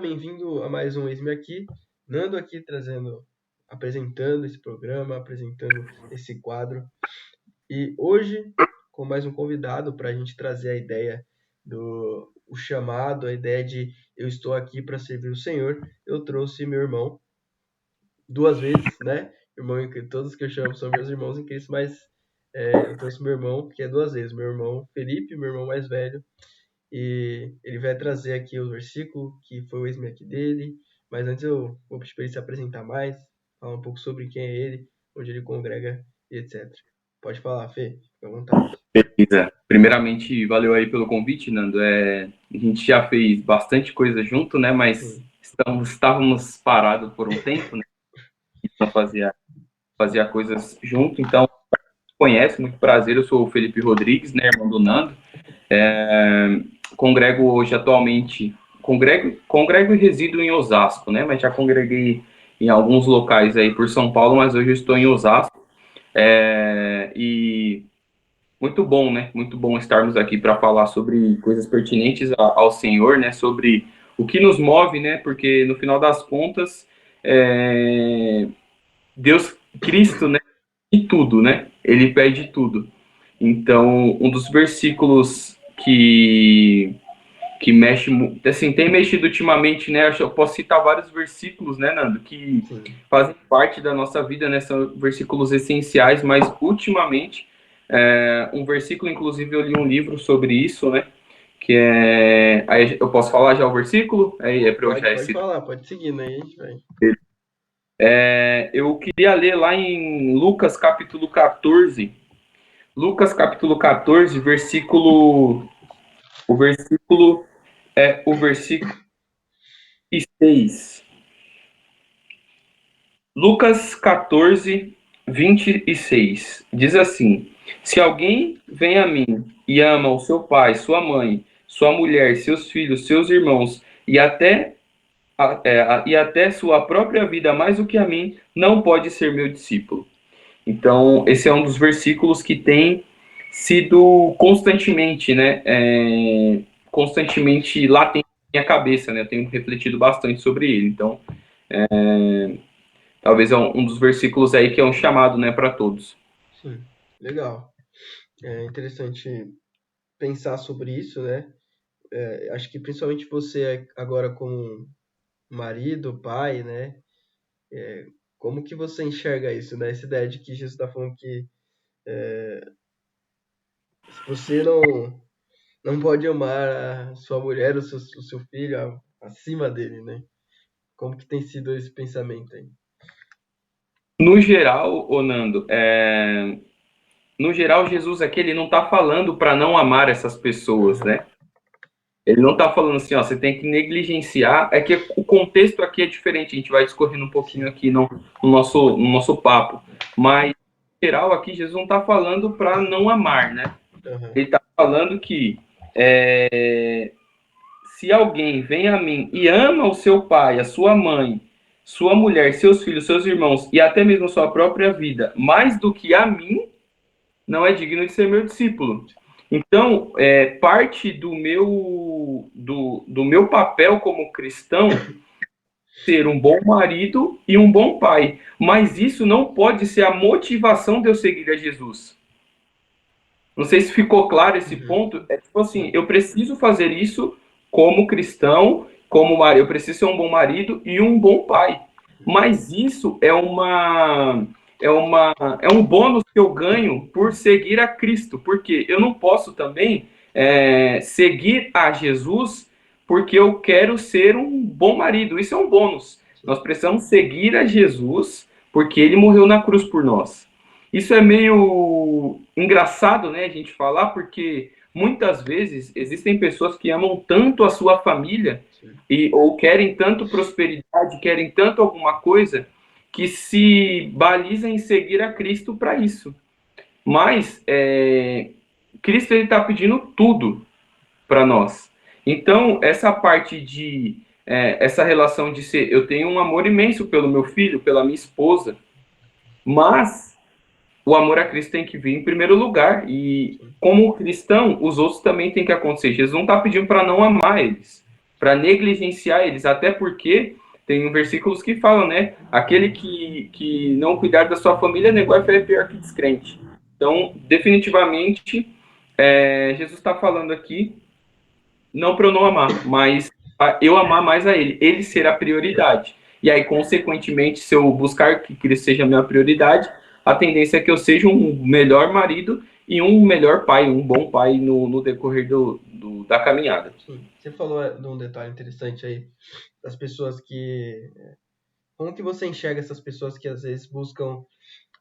bem-vindo a mais um Eis-me Aqui. Nando aqui apresentando esse programa, apresentando esse quadro. E hoje, com mais um convidado para a gente trazer a ideia o chamado, a ideia de eu estou aqui para servir o Senhor, eu trouxe meu irmão duas vezes, né? Todos que eu chamo são meus irmãos em Cristo, mas eu trouxe meu irmão, que é duas vezes, meu irmão Felipe, meu irmão mais velho. E ele vai trazer aqui o versículo que foi o ex aqui dele. Mas antes eu vou pedir para ele se apresentar mais, falar um pouco sobre quem é ele, onde ele congrega e etc. Pode falar, Fê, fica à vontade. Beleza. Primeiramente, valeu aí pelo convite, Nando. A gente já fez bastante coisa junto, né? Mas estávamos parados por um tempo, né? Não fazia coisas junto. Então, conhece, muito prazer. Eu sou o Felipe Rodrigues, né? Irmão do Nando. Congrego hoje atualmente, congrego e resido em Osasco, né? Mas já congreguei em alguns locais aí por São Paulo, mas hoje eu estou em Osasco. E muito bom, né? Muito bom estarmos aqui para falar sobre coisas pertinentes ao Senhor, né? Sobre o que nos move, né? Porque no final das contas, Deus, Cristo, né? E tudo, né? Ele pede tudo. Então, um dos versículos que mexe, assim, tem mexido ultimamente, né? Eu posso citar vários versículos, né, Nando, que fazem parte da nossa vida, né? São versículos essenciais, mas ultimamente, um versículo, inclusive eu li um livro sobre isso, né? Que é... Aí eu posso falar já o versículo? Pode falar, pode seguir, né? A gente vai. Eu queria ler lá em Lucas capítulo 14. Lucas capítulo 14, versículo... O versículo 6. Lucas 14, 26. Diz assim: se alguém vem a mim e ama o seu pai, sua mãe, sua mulher, seus filhos, seus irmãos e até sua própria vida mais do que a mim, não pode ser meu discípulo. Então, esse é um dos versículos que tem sido constantemente, né, constantemente latente na minha cabeça, né? Eu tenho refletido bastante sobre ele. Então, talvez é um dos versículos aí que é um chamado, né, para todos. Sim, legal. É interessante pensar sobre isso, né? Acho que principalmente você agora como marido, pai, né? Como que você enxerga isso, né? Essa ideia de que Jesus está falando que se você não pode amar a sua mulher, o seu filho acima dele, né? Como que tem sido esse pensamento aí? No geral, Nando, no geral, Jesus aqui, ele não está falando para não amar essas pessoas, né? Ele não está falando assim, ó, você tem que negligenciar. É que o contexto aqui é diferente, a gente vai discorrendo um pouquinho aqui no nosso papo. Mas, no geral, aqui, Jesus não está falando para não amar, né? Ele está falando que se alguém vem a mim e ama o seu pai, a sua mãe, sua mulher, seus filhos, seus irmãos e até mesmo a sua própria vida, mais do que a mim, não é digno de ser meu discípulo. Então, parte do meu papel como cristão ser um bom marido e um bom pai. Mas isso não pode ser a motivação de eu seguir a Jesus. Não sei se ficou claro esse ponto. É tipo assim, eu preciso fazer isso como cristão, como marido. Eu preciso ser um bom marido e um bom pai. Mas isso é um bônus que eu ganho por seguir a Cristo, porque eu não posso também seguir a Jesus porque eu quero ser um bom marido. Isso é um bônus. Nós precisamos seguir a Jesus porque ele morreu na cruz por nós. Isso é meio engraçado, né, a gente falar, porque muitas vezes existem pessoas que amam tanto a sua família ou querem tanto prosperidade, querem tanto alguma coisa, que se baliza em seguir a Cristo para isso. Mas Cristo está pedindo tudo para nós. Então, essa parte de essa relação de ser, eu tenho um amor imenso pelo meu filho, pela minha esposa, mas o amor a Cristo tem que vir em primeiro lugar. E como cristão, os outros também têm que acontecer. Jesus não está pedindo para não amar eles. para negligenciar eles, até porque tem versículos que falam, né? Aquele que não cuidar da sua família, negócio é pior que descrente. Então, definitivamente, Jesus está falando aqui, não para eu não amar, mas eu amar mais a ele ser a prioridade. E aí, consequentemente, se eu buscar que Cristo seja a minha prioridade, a tendência é que eu seja um melhor marido e um melhor pai, um bom pai no decorrer da caminhada. Sim. Você falou de um detalhe interessante aí, das pessoas que... Como que você enxerga essas pessoas que às vezes buscam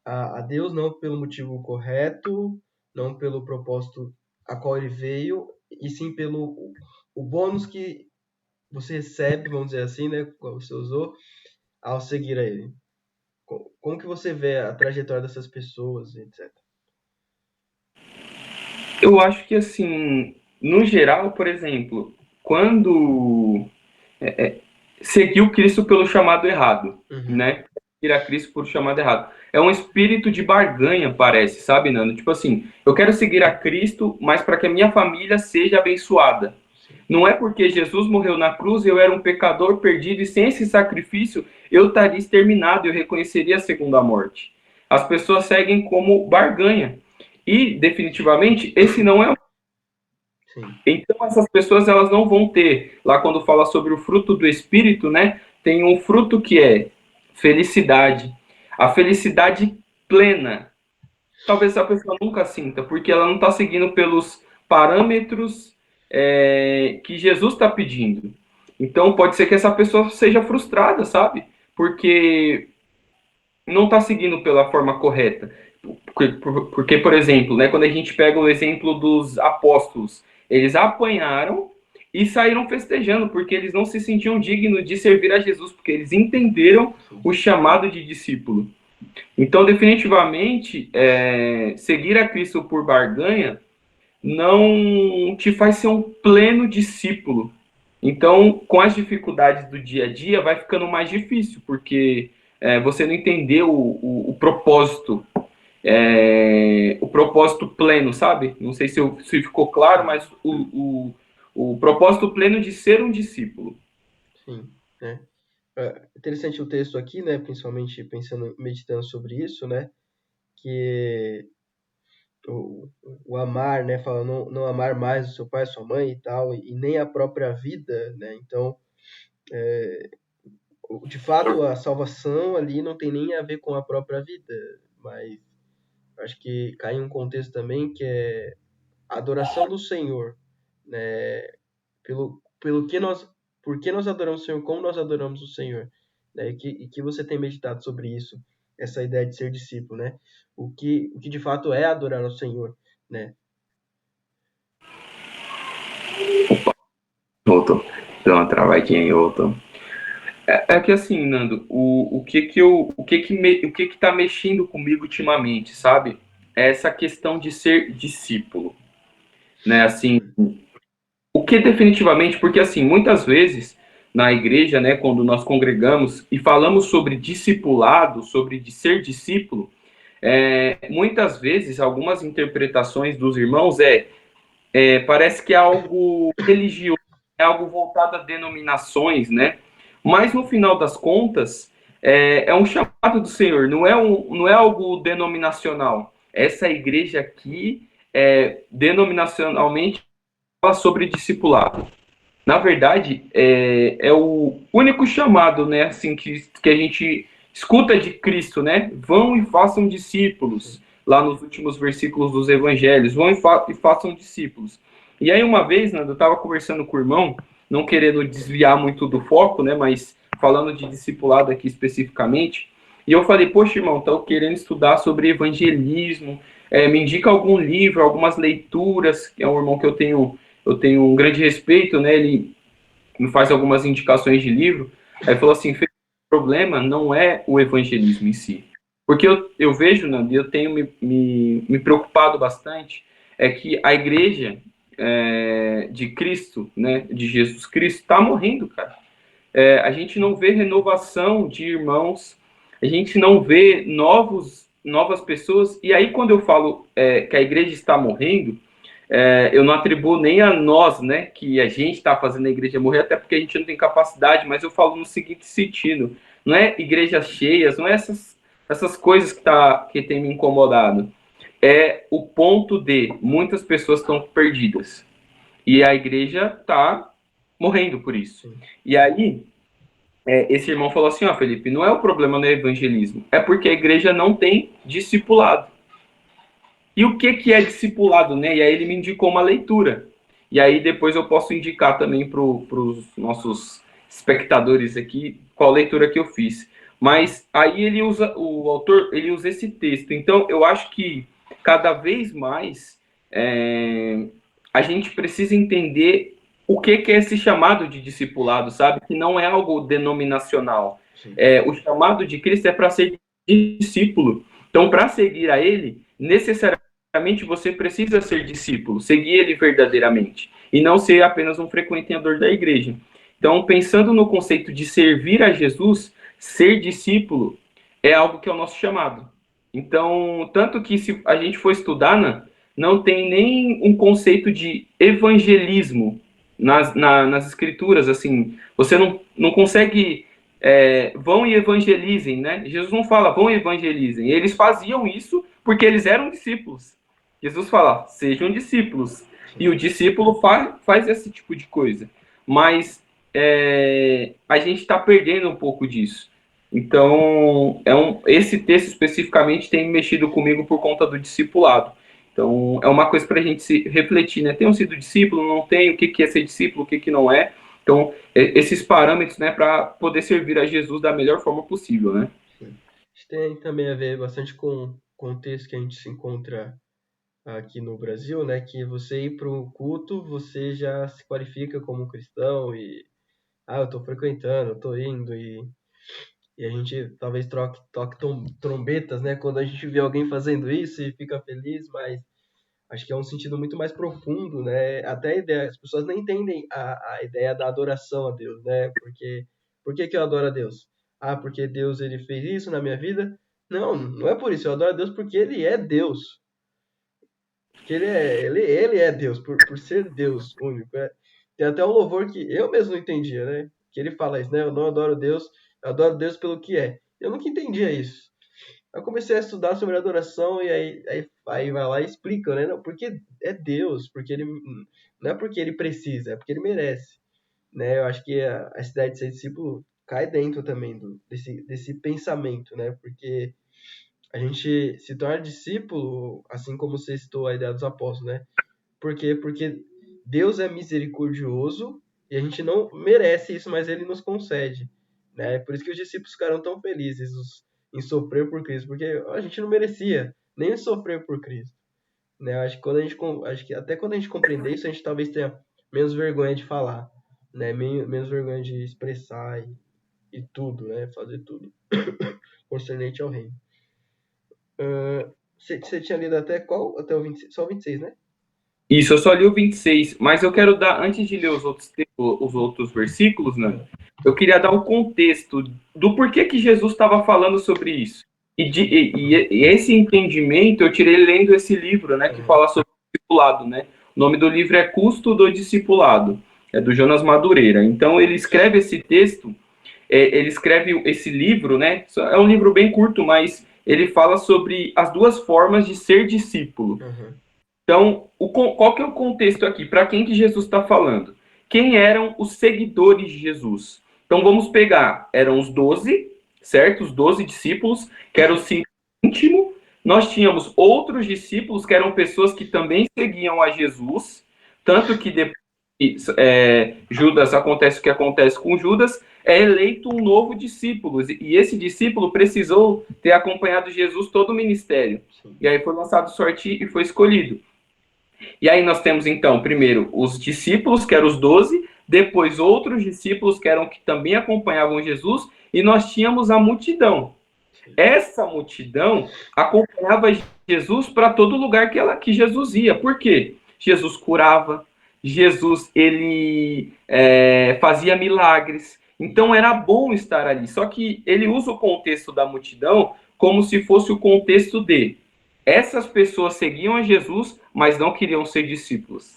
a Deus não pelo motivo correto, não pelo propósito a qual ele veio, e sim pelo o bônus que você recebe, vamos dizer assim, né, como você usou, ao seguir a ele? Como que você vê a trajetória dessas pessoas, etc? Eu acho que, assim, no geral, por exemplo, quando seguiu Cristo pelo chamado errado, Uhum. né? Seguir a Cristo por chamado errado. É um espírito de barganha, parece, sabe, Nando? Tipo assim, eu quero seguir a Cristo, mas para que a minha família seja abençoada. Sim. Não é porque Jesus morreu na cruz e eu era um pecador perdido e sem esse sacrifício eu estaria exterminado e eu reconheceria a segunda morte. As pessoas seguem como barganha. E, definitivamente, esse não é. Sim. Então, essas pessoas elas não vão ter, lá quando fala sobre o fruto do Espírito, né? Tem um fruto que é felicidade. A felicidade plena. Talvez a pessoa nunca sinta, porque ela não está seguindo pelos parâmetros que Jesus está pedindo. Então, pode ser que essa pessoa seja frustrada, sabe? Porque não está seguindo pela forma correta. Porque, por exemplo, né, quando a gente pega o exemplo dos apóstolos, eles apanharam e saíram festejando, porque eles não se sentiam dignos de servir a Jesus, porque eles entenderam o chamado de discípulo. Então, definitivamente, seguir a Cristo por barganha não te faz ser um pleno discípulo. Então, com as dificuldades do dia a dia, vai ficando mais difícil, porque você não entendeu o propósito, o propósito pleno, sabe? Não sei se ficou claro, mas o propósito pleno de ser um discípulo. Sim, né? Interessante o texto aqui, né? Principalmente pensando, meditando sobre isso, né? Que o amar, né? Fala não amar mais o seu pai, sua mãe e tal, e nem a própria vida, né? Então, de fato, a salvação ali não tem nem a ver com a própria vida, mas acho que cai em um contexto também que é a adoração do Senhor, né? Pelo que nós, por que nós adoramos o Senhor, como nós adoramos o Senhor, né? E que você tem meditado sobre isso, essa ideia de ser discípulo, né? O que de fato é adorar ao Senhor, né? Voltou. Deu uma travadinha aí, voltou. É que assim, Nando, o que tá mexendo comigo ultimamente, sabe? É essa questão de ser discípulo, né? Assim, o que definitivamente, porque assim, muitas vezes na igreja, né, quando nós congregamos e falamos sobre discipulado, sobre de ser discípulo, muitas vezes algumas interpretações dos irmãos parece que é algo religioso, é algo voltado a denominações, né? Mas no final das contas, é um chamado do Senhor, não é algo denominacional. Essa igreja aqui, denominacionalmente, fala sobre discipulado. Na verdade, é o único chamado, né, assim, que a gente escuta de Cristo, né? Vão e façam discípulos, lá nos últimos versículos dos evangelhos, vão e façam discípulos. E aí, uma vez, Nando, eu estava conversando com o irmão, não querendo desviar muito do foco, né, mas falando de discipulado aqui especificamente, e eu falei, poxa, irmão, estou querendo estudar sobre evangelismo, me indica algum livro, algumas leituras, que é um irmão que eu tenho um grande respeito, né? Ele me faz algumas indicações de livro. Aí falou assim: o problema não é o evangelismo em si. Porque eu vejo, Nando, e eu tenho me preocupado bastante, é que a igreja de Cristo, né, de Jesus Cristo, está morrendo, cara. A gente não vê renovação de irmãos, a gente não vê novas pessoas. E aí, quando eu falo que a igreja está morrendo, eu não atribuo nem a nós, né, que a gente está fazendo a igreja morrer, até porque a gente não tem capacidade, mas eu falo no seguinte sentido, não é igrejas cheias, não é essas coisas que tem me incomodado, é o ponto de muitas pessoas estão perdidas, e a igreja está morrendo por isso. E aí, esse irmão falou assim, ó, Felipe, não é o problema no evangelismo, é porque a igreja não tem discipulado. E o que é discipulado, né? E aí ele me indicou uma leitura. E aí depois eu posso indicar também para os nossos espectadores aqui qual leitura que eu fiz. Mas aí o autor, ele usa esse texto. Então eu acho que cada vez mais a gente precisa entender o que é esse chamado de discipulado, sabe? Que não é algo denominacional. O chamado de Cristo é para ser discípulo. Então, para seguir a ele, necessariamente você precisa ser discípulo, seguir ele verdadeiramente, e não ser apenas um frequentador da igreja. Então, pensando no conceito de servir a Jesus, ser discípulo é algo que é o nosso chamado. Então, tanto que se a gente for estudar, não tem nem um conceito de evangelismo nas escrituras, assim, você não consegue vão e evangelizem, né? Jesus não fala vão e evangelizem, eles faziam isso porque eles eram discípulos. Jesus fala, sejam discípulos. E o discípulo faz esse tipo de coisa. Mas a gente está perdendo um pouco disso. Então, esse texto especificamente tem mexido comigo por conta do discipulado. Então, é uma coisa para a gente se refletir, né? Tenho sido discípulo, não tenho, o que é ser discípulo, o que não é. Então, esses parâmetros, né, para poder servir a Jesus da melhor forma possível, né? Isso tem também a ver bastante com o contexto que a gente se encontra aqui no Brasil, né? Que você ir para o culto, você já se qualifica como um cristão e eu estou frequentando, estou indo e a gente talvez toque trombetas, né? Quando a gente vê alguém fazendo isso e fica feliz, mas acho que é um sentido muito mais profundo, né? Até a ideia, as pessoas não entendem a ideia da adoração a Deus, né? Por que eu adoro a Deus? Porque Deus ele fez isso na minha vida? Não, não é por isso. Eu adoro a Deus porque Ele é Deus. Porque ele é Deus, por ser Deus único. Tem até um louvor que eu mesmo não entendia, né? Que ele fala isso, né? Eu não adoro Deus, eu adoro Deus pelo que é. Eu nunca entendia isso. Eu comecei a estudar sobre adoração e aí vai lá e explica, né? Não, porque é Deus, porque ele não é porque ele precisa, é porque ele merece, né? Eu acho que a cidade de ser discípulo cai dentro também desse pensamento, né? Porque a gente se torna discípulo, assim como você citou a ideia dos apóstolos, né? Por quê? Porque Deus é misericordioso e a gente não merece isso, mas ele nos concede, né? Por isso que os discípulos ficaram tão felizes em sofrer por Cristo, porque a gente não merecia nem sofrer por Cristo, né? Acho que até quando a gente compreender isso, a gente talvez tenha menos vergonha de falar, né? Menos vergonha de expressar e tudo, né? Fazer tudo concernente ao reino. Você tinha lido até qual? Até o 26, só o 26, né? Isso, eu só li o 26, mas eu quero dar, antes de ler os outros versículos, né, eu queria dar um contexto do porquê que Jesus estava falando sobre isso. E esse entendimento eu tirei lendo esse livro, né, que fala sobre o discipulado, né? O nome do livro é Custo do Discipulado, é do Jonas Madureira. Então ele escreve esse texto, ele escreve esse livro, né? É um livro bem curto, mas ele fala sobre as duas formas de ser discípulo. Então, qual que é o contexto aqui? Para quem que Jesus está falando? Quem eram os seguidores de Jesus? Então, vamos pegar, eram os 12, certo? Os 12 discípulos, que eram o círculo íntimo. Nós tínhamos outros discípulos, que eram pessoas que também seguiam a Jesus, tanto que depois Judas, acontece o que acontece com Judas, é eleito um novo discípulo, e esse discípulo precisou ter acompanhado Jesus todo o ministério. E aí foi lançado sorte e foi escolhido. E aí nós temos, então, primeiro, os discípulos, que eram os 12, depois outros discípulos que também acompanhavam Jesus, e nós tínhamos a multidão. Essa multidão acompanhava Jesus para todo lugar que Jesus ia. Por quê? Jesus curava, Jesus ele fazia milagres, então era bom estar ali. Só que ele usa o contexto da multidão como se fosse o contexto de essas pessoas seguiam a Jesus, mas não queriam ser discípulos.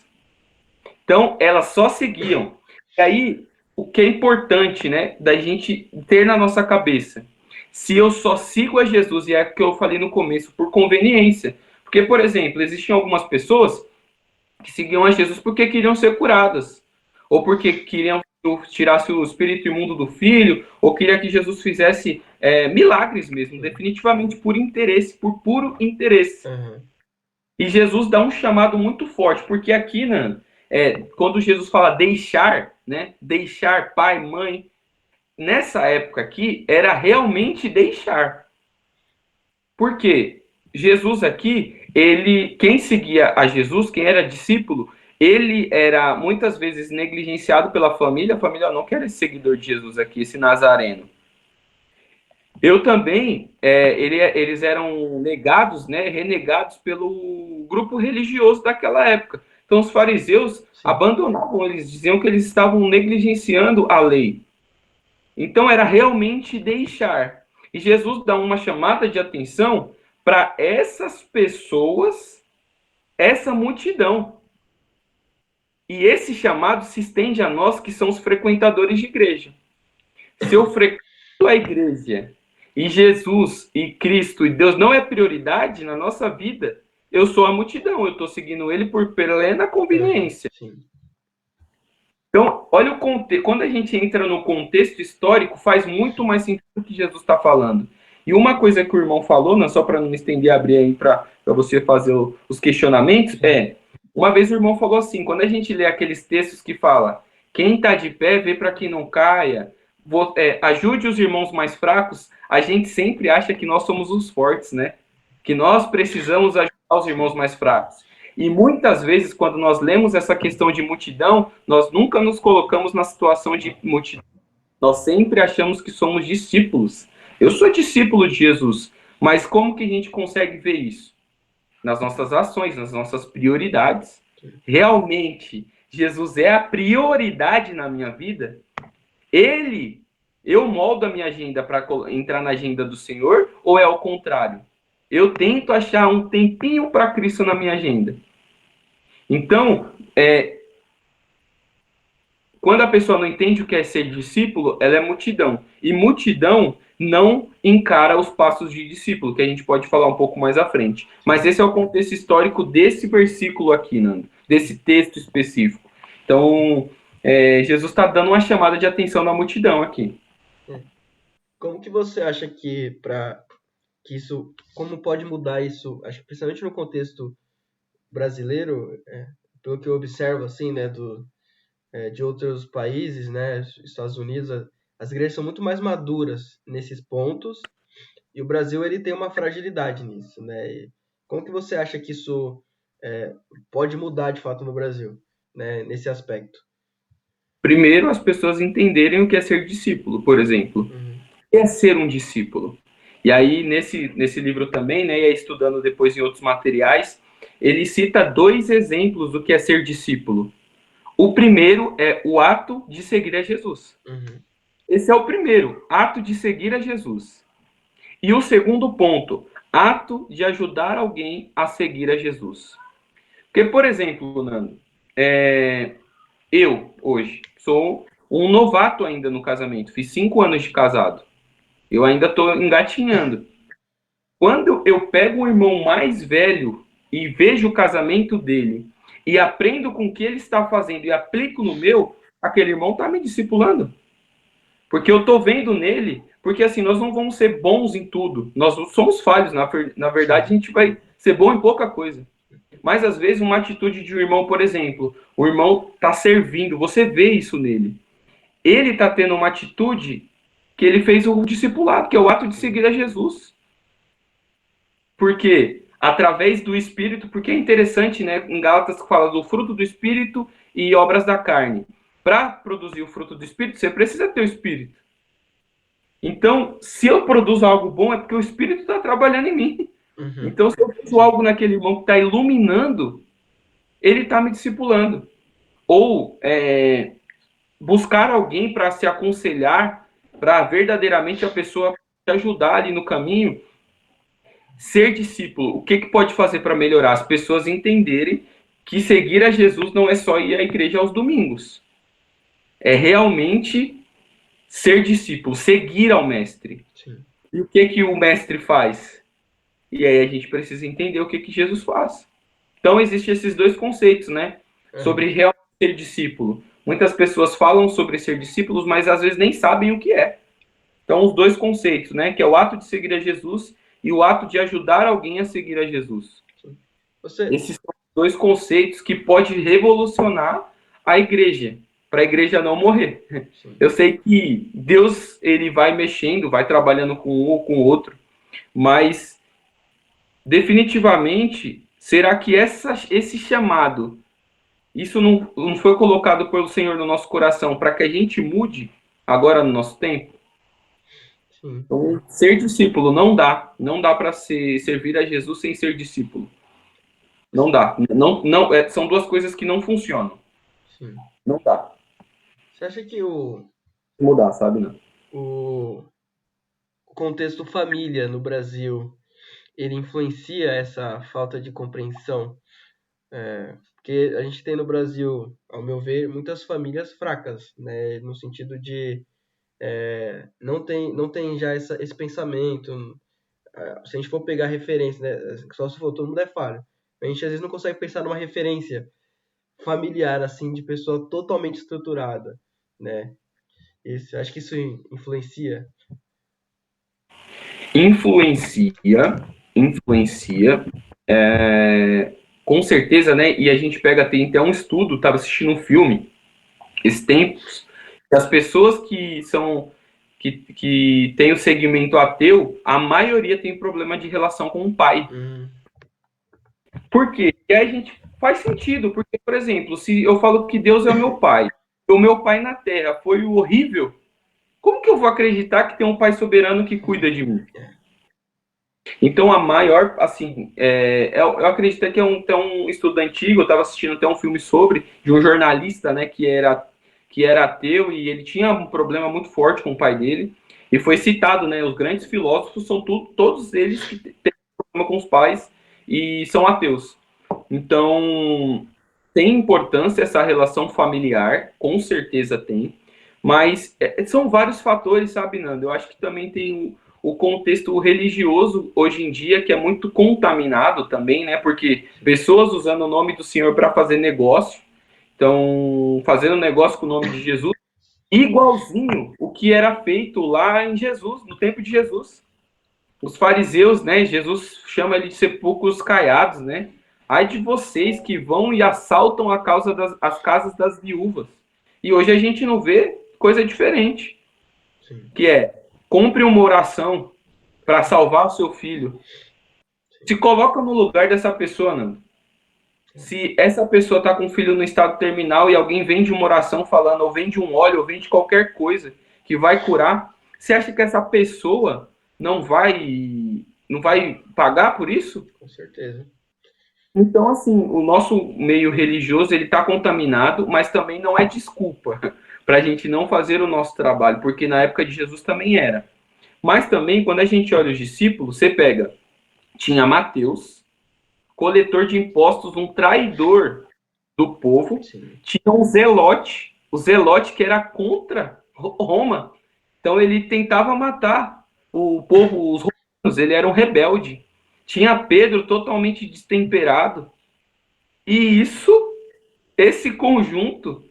Então, elas só seguiam. E aí, o que é importante, né, da gente ter na nossa cabeça, se eu só sigo a Jesus, e é o que eu falei no começo, por conveniência. Porque, por exemplo, existiam algumas pessoas que seguiam a Jesus porque queriam ser curadas, ou porque queriam que tirasse o espírito imundo do filho, ou queria que Jesus fizesse milagres mesmo, definitivamente por interesse, por puro interesse. Uhum. E Jesus dá um chamado muito forte, porque aqui, né, quando Jesus fala deixar, né, deixar pai, mãe, nessa época aqui, era realmente deixar. Por quê? Jesus aqui, quem seguia a Jesus, quem era discípulo, ele era muitas vezes negligenciado pela família. A família não quer esse seguidor de Jesus aqui, esse nazareno. Eu também, eles eram negados, né, renegados pelo grupo religioso daquela época. Então os fariseus abandonavam, eles diziam que eles estavam negligenciando a lei. Então era realmente deixar. E Jesus dá uma chamada de atenção para essas pessoas, essa multidão. E esse chamado se estende a nós que são os frequentadores de igreja. Se eu frequento a igreja e Jesus e Cristo e Deus não é prioridade na nossa vida, eu sou a multidão, eu estou seguindo ele por plena conveniência. Sim. Então, olha o contexto. Quando a gente entra no contexto histórico, faz muito mais sentido o que Jesus está falando. E uma coisa que o irmão falou, não, só para não me estender, abrir aí para você fazer os questionamentos, uma vez o irmão falou assim, quando a gente lê aqueles textos que fala, quem está de pé, vê para que não caia, ajude os irmãos mais fracos, a gente sempre acha que nós somos os fortes, né? Que nós precisamos ajudar os irmãos mais fracos. E muitas vezes, quando nós lemos essa questão de multidão, nós nunca nos colocamos na situação de multidão. Nós sempre achamos que somos discípulos. Eu sou discípulo de Jesus, mas como que a gente consegue ver isso? Nas nossas ações, nas nossas prioridades. Realmente, Jesus é a prioridade na minha vida? Eu moldo a minha agenda para entrar na agenda do Senhor, ou é ao contrário? Eu tento achar um tempinho para Cristo na minha agenda. Então, quando a pessoa não entende o que é ser discípulo, ela é multidão. E multidão não encara os passos de discípulo, que a gente pode falar um pouco mais à frente. Mas esse é o contexto histórico desse versículo aqui, Nando, desse texto específico. Então, Jesus está dando uma chamada de atenção na multidão aqui. Como que você acha que isso, como pode mudar isso, acho que principalmente no contexto brasileiro, pelo que eu observo assim, né, de outros países, né, Estados Unidos, as igrejas são muito mais maduras nesses pontos e o Brasil ele tem uma fragilidade nisso, né? E como que você acha que isso pode mudar de fato no Brasil, né, nesse aspecto? Primeiro, as pessoas entenderem o que é ser discípulo, por exemplo. O que é ser um discípulo? E aí, nesse livro também, né, e estudando depois em outros materiais, ele cita 2 exemplos do que é ser discípulo. O primeiro é o ato de seguir a Jesus. Esse é o primeiro, ato de seguir a Jesus. E o segundo ponto, ato de ajudar alguém a seguir a Jesus. Porque, por exemplo, Nando, eu, hoje, sou um novato ainda no casamento. Fiz 5 anos de casado. Eu ainda estou engatinhando. Quando eu pego o irmão mais velho e vejo o casamento dele e aprendo com o que ele está fazendo e aplico no meu, aquele irmão está me discipulando. Porque eu estou vendo nele, porque assim, nós não vamos ser bons em tudo. Nós somos falhos, na verdade a gente vai ser bom em pouca coisa. Mas às vezes uma atitude de um irmão, por exemplo, o irmão está servindo, você vê isso nele. Ele está tendo uma atitude que ele fez o discipulado, que é o ato de seguir a Jesus. Por quê? Através do Espírito, porque é interessante, né? Em Gálatas fala do fruto do Espírito e obras da carne. Para produzir o fruto do Espírito, você precisa ter o Espírito. Então, se eu produzo algo bom, é porque o Espírito está trabalhando em mim. Então, se eu faço algo naquele irmão que está iluminando, ele está me discipulando. Ou buscar alguém para se aconselhar, para verdadeiramente a pessoa te ajudar ali no caminho. ser discípulo, o que pode fazer para melhorar? As pessoas entenderem que seguir a Jesus não é só ir à igreja aos domingos. É realmente ser discípulo, seguir ao mestre. Sim. E o que o mestre faz? E aí a gente precisa entender o que Jesus faz. Então, existem esses dois conceitos, né? Sobre realmente ser discípulo. Muitas pessoas falam sobre ser discípulos, mas às vezes nem sabem o que é. Então, os dois conceitos, né? Que é o ato de seguir a Jesus e o ato de ajudar alguém a seguir a Jesus. Esses são os dois conceitos que podem revolucionar a igreja, para a igreja não morrer. Sim. Eu sei que Deus, ele vai mexendo, vai trabalhando com um ou com o outro, mas definitivamente, será que esse chamado, isso não foi colocado pelo Senhor no nosso coração para que a gente mude agora no nosso tempo? Sim. Então, ser discípulo não dá para servir a Jesus sem ser discípulo. Não dá. São duas coisas que não funcionam. Sim. Não dá. Você acha que mudar, sabe, não? O contexto família no Brasil, ele influencia essa falta de compreensão? Porque a gente tem no Brasil, ao meu ver, muitas famílias fracas, né? No sentido de não tem já esse pensamento. Se a gente for pegar referência, né? Só se for, todo mundo é falho. A gente às vezes não consegue pensar numa referência familiar, assim, de pessoa totalmente estruturada, né? Acho que isso influencia. Influencia. Com certeza, né? E a gente tem até um estudo, estava assistindo um filme, esses tempos, que as pessoas que têm o segmento ateu, a maioria tem problema de relação com o pai. Por quê? E aí a gente faz sentido, porque, por exemplo, se eu falo que Deus é o meu pai, o meu pai na terra foi horrível, como que eu vou acreditar que tem um pai soberano que cuida de mim? Então, a maior, assim, eu acredito que é um estudo antigo, eu estava assistindo até um filme sobre, de um jornalista, né, que era ateu, e ele tinha um problema muito forte com o pai dele, e foi citado, né, os grandes filósofos são todos eles que têm problema com os pais e são ateus. Então, tem importância essa relação familiar, com certeza tem, mas são vários fatores, sabe, Nando? Eu acho que também tem o contexto religioso hoje em dia, que é muito contaminado também, né? Porque pessoas usando o nome do Senhor para fazer negócio, então fazendo negócio com o nome de Jesus, igualzinho o que era feito lá em Jesus, no tempo de Jesus. Os fariseus, né? Jesus chama ele de sepulcros caiados, né? Ai de vocês que vão e assaltam as casas das viúvas. E hoje a gente não vê coisa diferente. Sim. Que compre uma oração para salvar o seu filho. Se coloca no lugar dessa pessoa, Nando. Se essa pessoa está com um filho no estado terminal e alguém vende uma oração falando, ou vende um óleo, ou vende qualquer coisa que vai curar, você acha que essa pessoa não vai pagar por isso? Com certeza. Então, assim, o nosso meio religioso, ele está contaminado, mas também não é desculpa para a gente não fazer o nosso trabalho, porque na época de Jesus também era. Mas também, quando a gente olha os discípulos, você pega, tinha Mateus, coletor de impostos, um traidor do povo, sim, tinha um Zelote, o Zelote que era contra Roma. Então ele tentava matar o povo, os romanos, ele era um rebelde. Tinha Pedro totalmente destemperado. E esse conjunto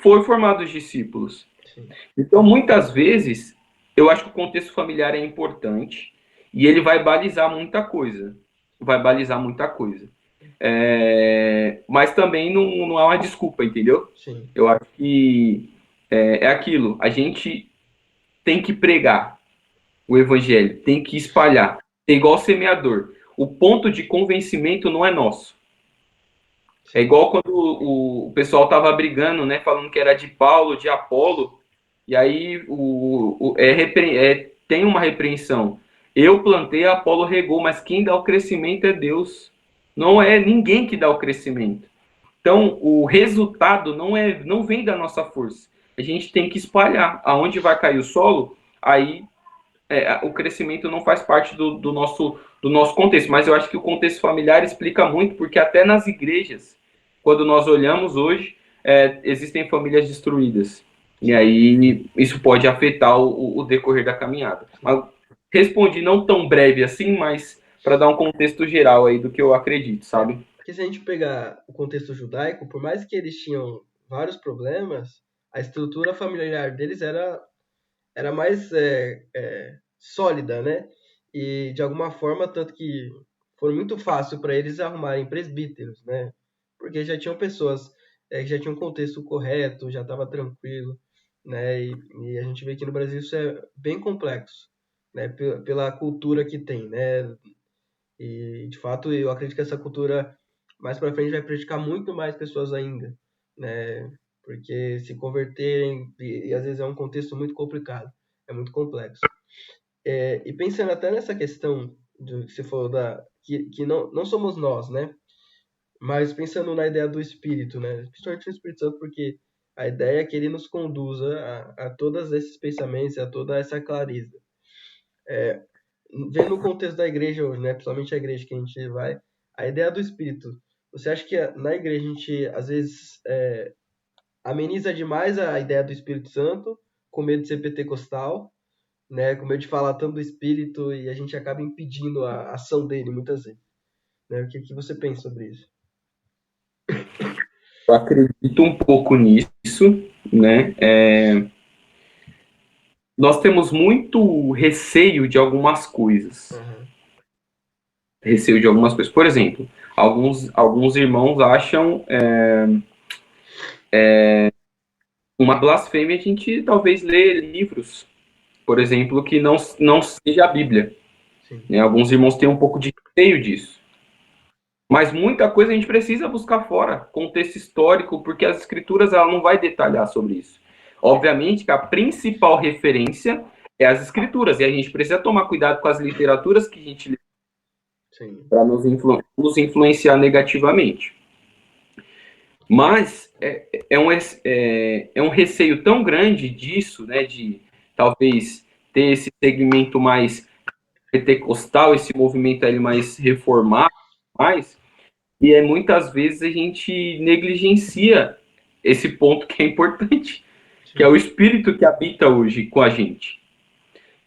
foi formado os discípulos. Sim. Então, muitas vezes, eu acho que o contexto familiar é importante e ele vai balizar muita coisa. Mas também não há uma desculpa, entendeu? Sim. Eu acho que é aquilo. A gente tem que pregar o evangelho, tem que espalhar. É igual semeador. O ponto de convencimento não é nosso. É igual quando o pessoal estava brigando, né? Falando que era de Paulo, de Apolo. E aí tem uma repreensão. Eu plantei, Apolo regou, mas quem dá o crescimento é Deus. Não é ninguém que dá o crescimento. Então, o resultado não vem da nossa força. A gente tem que espalhar. Aonde vai cair o solo, aí o crescimento não faz parte do nosso contexto, mas eu acho que o contexto familiar explica muito, porque até nas igrejas, quando nós olhamos hoje, existem famílias destruídas. E Sim, aí isso pode afetar o decorrer da caminhada. sim. Mas respondi não tão breve assim, mas para dar um contexto geral aí do que eu acredito, sabe? Porque se a gente pegar o contexto judaico, por mais que eles tinham vários problemas, a estrutura familiar deles era mais sólida, né? E de alguma forma, tanto que foi muito fácil para eles arrumarem presbíteros, né? Porque já tinham pessoas que já tinham um contexto correto, já estava tranquilo, né? E a gente vê que no Brasil isso é bem complexo, né? Pela cultura que tem, né? E de fato eu acredito que essa cultura mais para frente vai prejudicar muito mais pessoas ainda, né? Porque se converterem, e às vezes é um contexto muito complicado, é muito complexo. E pensando até nessa questão do que você falou que não somos nós, né? Mas pensando na ideia do Espírito, né? Principalmente o Espírito Santo, porque a ideia é que ele nos conduza a todos esses pensamentos, a toda essa clareza. Vendo o contexto da igreja hoje, né? Principalmente a igreja que a gente vai, a ideia do Espírito. Você acha que na igreja a gente às vezes ameniza demais a ideia do Espírito Santo, com medo de ser pentecostal, né? Com medo de falar tanto do Espírito e a gente acaba impedindo a ação dele muitas vezes, né? O que que você pensa sobre isso? Eu acredito um pouco nisso, né? Nós temos muito receio de algumas coisas. Aham. Receio de algumas coisas. Por exemplo, alguns irmãos acham uma blasfêmia a gente talvez ler livros, por exemplo, que não seja a Bíblia. Sim, Né? Alguns irmãos têm um pouco de receio disso. Mas muita coisa a gente precisa buscar fora, contexto histórico, porque as escrituras ela não vai detalhar sobre isso. Obviamente que a principal referência é as escrituras, e a gente precisa tomar cuidado com as literaturas que a gente lê sim, para nos influenciar negativamente. Mas é um receio tão grande disso, né, de talvez ter esse segmento mais pentecostal, esse movimento ali mais reformado, mais, e muitas vezes a gente negligencia esse ponto que é importante, que é o sim. espírito que habita hoje com a gente.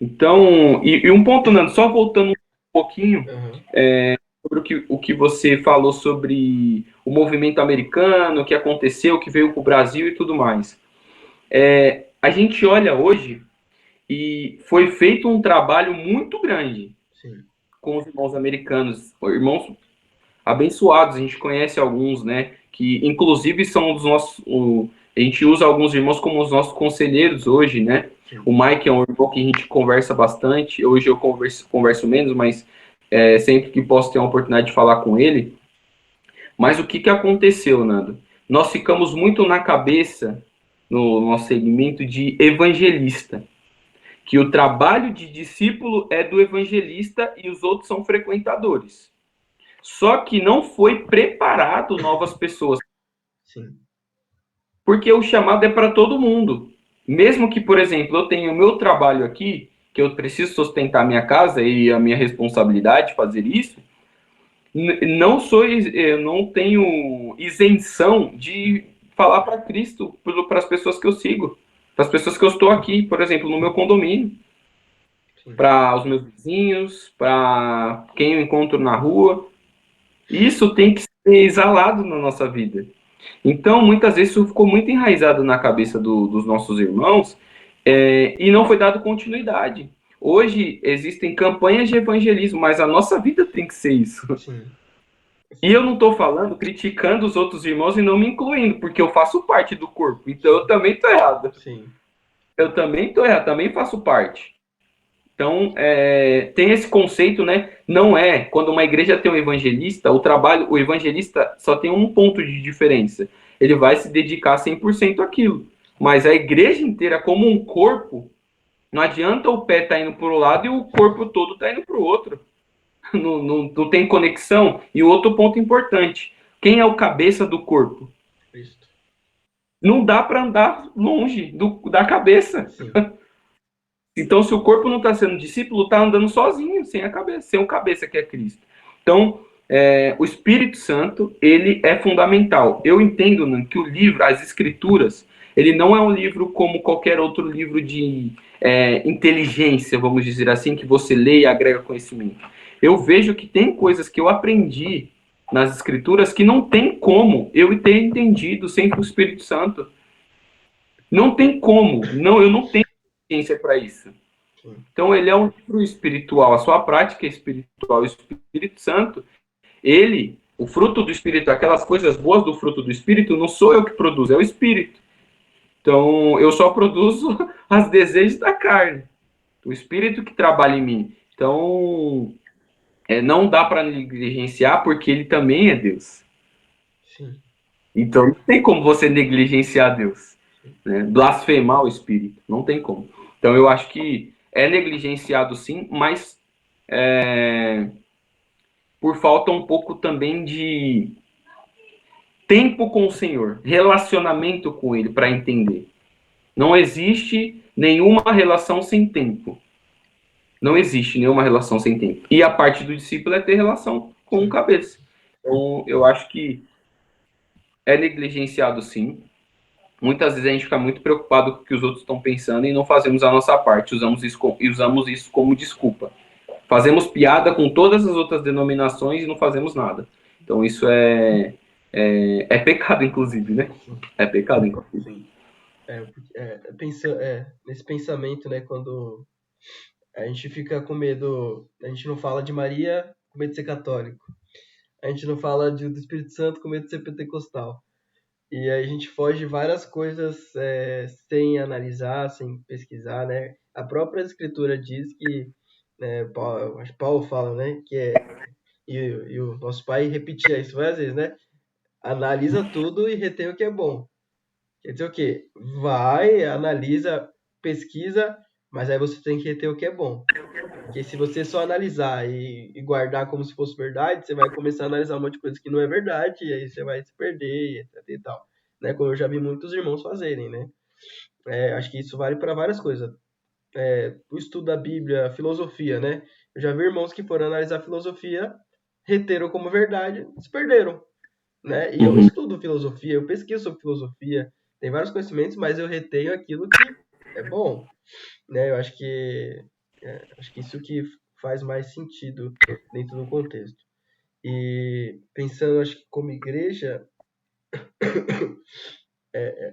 Então, e um ponto, Nando, só voltando um pouquinho Aham. sobre o que você falou sobre o movimento americano, o que aconteceu, o que veio para o Brasil e tudo mais. A gente olha hoje e foi feito um trabalho muito grande Sim, com os irmãos americanos, irmãos abençoados, a gente conhece alguns, né, que inclusive são dos nossos, a gente usa alguns irmãos como os nossos conselheiros hoje, né, sim, o Mike é um irmão que a gente conversa bastante, hoje eu converso menos, mas sempre que posso ter a oportunidade de falar com ele. Mas o que, que aconteceu, Nando? Nós ficamos muito na cabeça, no nosso segmento, de evangelista, que o trabalho de discípulo é do evangelista e os outros são frequentadores. Só que não foi preparado novas pessoas, sim, porque o chamado é para todo mundo. Mesmo que, por exemplo, eu tenha o meu trabalho aqui, que eu preciso sustentar minha casa e a minha responsabilidade fazer isso, eu não tenho isenção de falar para Cristo para as pessoas que eu sigo, para as pessoas que eu estou aqui, por exemplo, no meu condomínio, sim. para os meus vizinhos, para quem eu encontro na rua. Isso tem que ser exalado na nossa vida. Então, muitas vezes, isso ficou muito enraizado na cabeça dos nossos irmãos e não foi dado continuidade. Hoje existem campanhas de evangelismo, mas a nossa vida tem que ser isso. Sim. E eu não estou falando, criticando os outros irmãos e não me incluindo, porque eu faço parte do corpo. Então eu também estou errado. Sim. Eu também estou errado, também faço parte. Então, tem esse conceito, né? Não é, quando uma igreja tem um evangelista, o evangelista só tem um ponto de diferença. Ele vai se dedicar 100% àquilo. Mas a igreja inteira, como um corpo, não adianta o pé estar indo para um lado e o corpo todo está indo para o outro. Não tem conexão. E outro ponto importante: quem é o cabeça do corpo? Cristo. Não dá para andar longe da cabeça. Sim. Então, se o corpo não está sendo discípulo, está andando sozinho, sem a cabeça, sem o cabeça que é Cristo. Então, o Espírito Santo, ele é fundamental. Eu entendo, né, que o livro, as Escrituras, ele não é um livro como qualquer outro livro de inteligência, vamos dizer assim, que você lê e agrega conhecimento. Eu vejo que tem coisas que eu aprendi nas Escrituras que não tem como eu ter entendido sem o Espírito Santo. Não tem como. Não, eu não tenho ciência para isso. Então, ele é um livro espiritual. A sua prática é espiritual. O Espírito Santo, ele, o fruto do Espírito, aquelas coisas boas do fruto do Espírito, não sou eu que produzo, é o Espírito. Então, eu só produzo os desejos da carne. O Espírito que trabalha em mim. Então, não dá para negligenciar, porque ele também é Deus. Sim. Então, não tem como você negligenciar Deus, né? Blasfemar o Espírito. Não tem como. Então, eu acho que é negligenciado sim, mas por falta um pouco também de tempo com o Senhor, relacionamento com Ele para entender. Não existe nenhuma relação sem tempo. Não existe nenhuma relação sem tempo. E a parte do discípulo é ter relação com o cabeça. Então, eu acho que é negligenciado sim. Muitas vezes a gente fica muito preocupado com o que os outros estão pensando e não fazemos a nossa parte. Usamos isso como desculpa. Fazemos piada com todas as outras denominações e não fazemos nada. Então isso é pecado, inclusive, né? É pecado, inclusive. Sim. Nesse pensamento, né, quando a gente fica com medo, a gente não fala de Maria com medo de ser católico, a gente não fala do Espírito Santo com medo de ser pentecostal, e aí a gente foge de várias coisas sem analisar, sem pesquisar, né? A própria Escritura diz que, né, Paulo fala, né, e o nosso pai repetia isso várias vezes, né? Analisa tudo e retém o que é bom. Quer dizer o quê? Vai, analisa, pesquisa, mas aí você tem que reter o que é bom. Porque se você só analisar e guardar como se fosse verdade, você vai começar a analisar um monte de coisa que não é verdade, e aí você vai se perder, etc e tal. Né? Como eu já vi muitos irmãos fazerem, né? Acho que isso vale para várias coisas. O estudo da Bíblia, filosofia, né? Eu já vi irmãos que foram analisar filosofia, reteram como verdade, se perderam, né? E eu estudo filosofia, eu pesquiso sobre filosofia, tem vários conhecimentos, mas eu retenho aquilo que é bom, né? Eu acho que isso que faz mais sentido dentro do contexto. E pensando, acho que como igreja,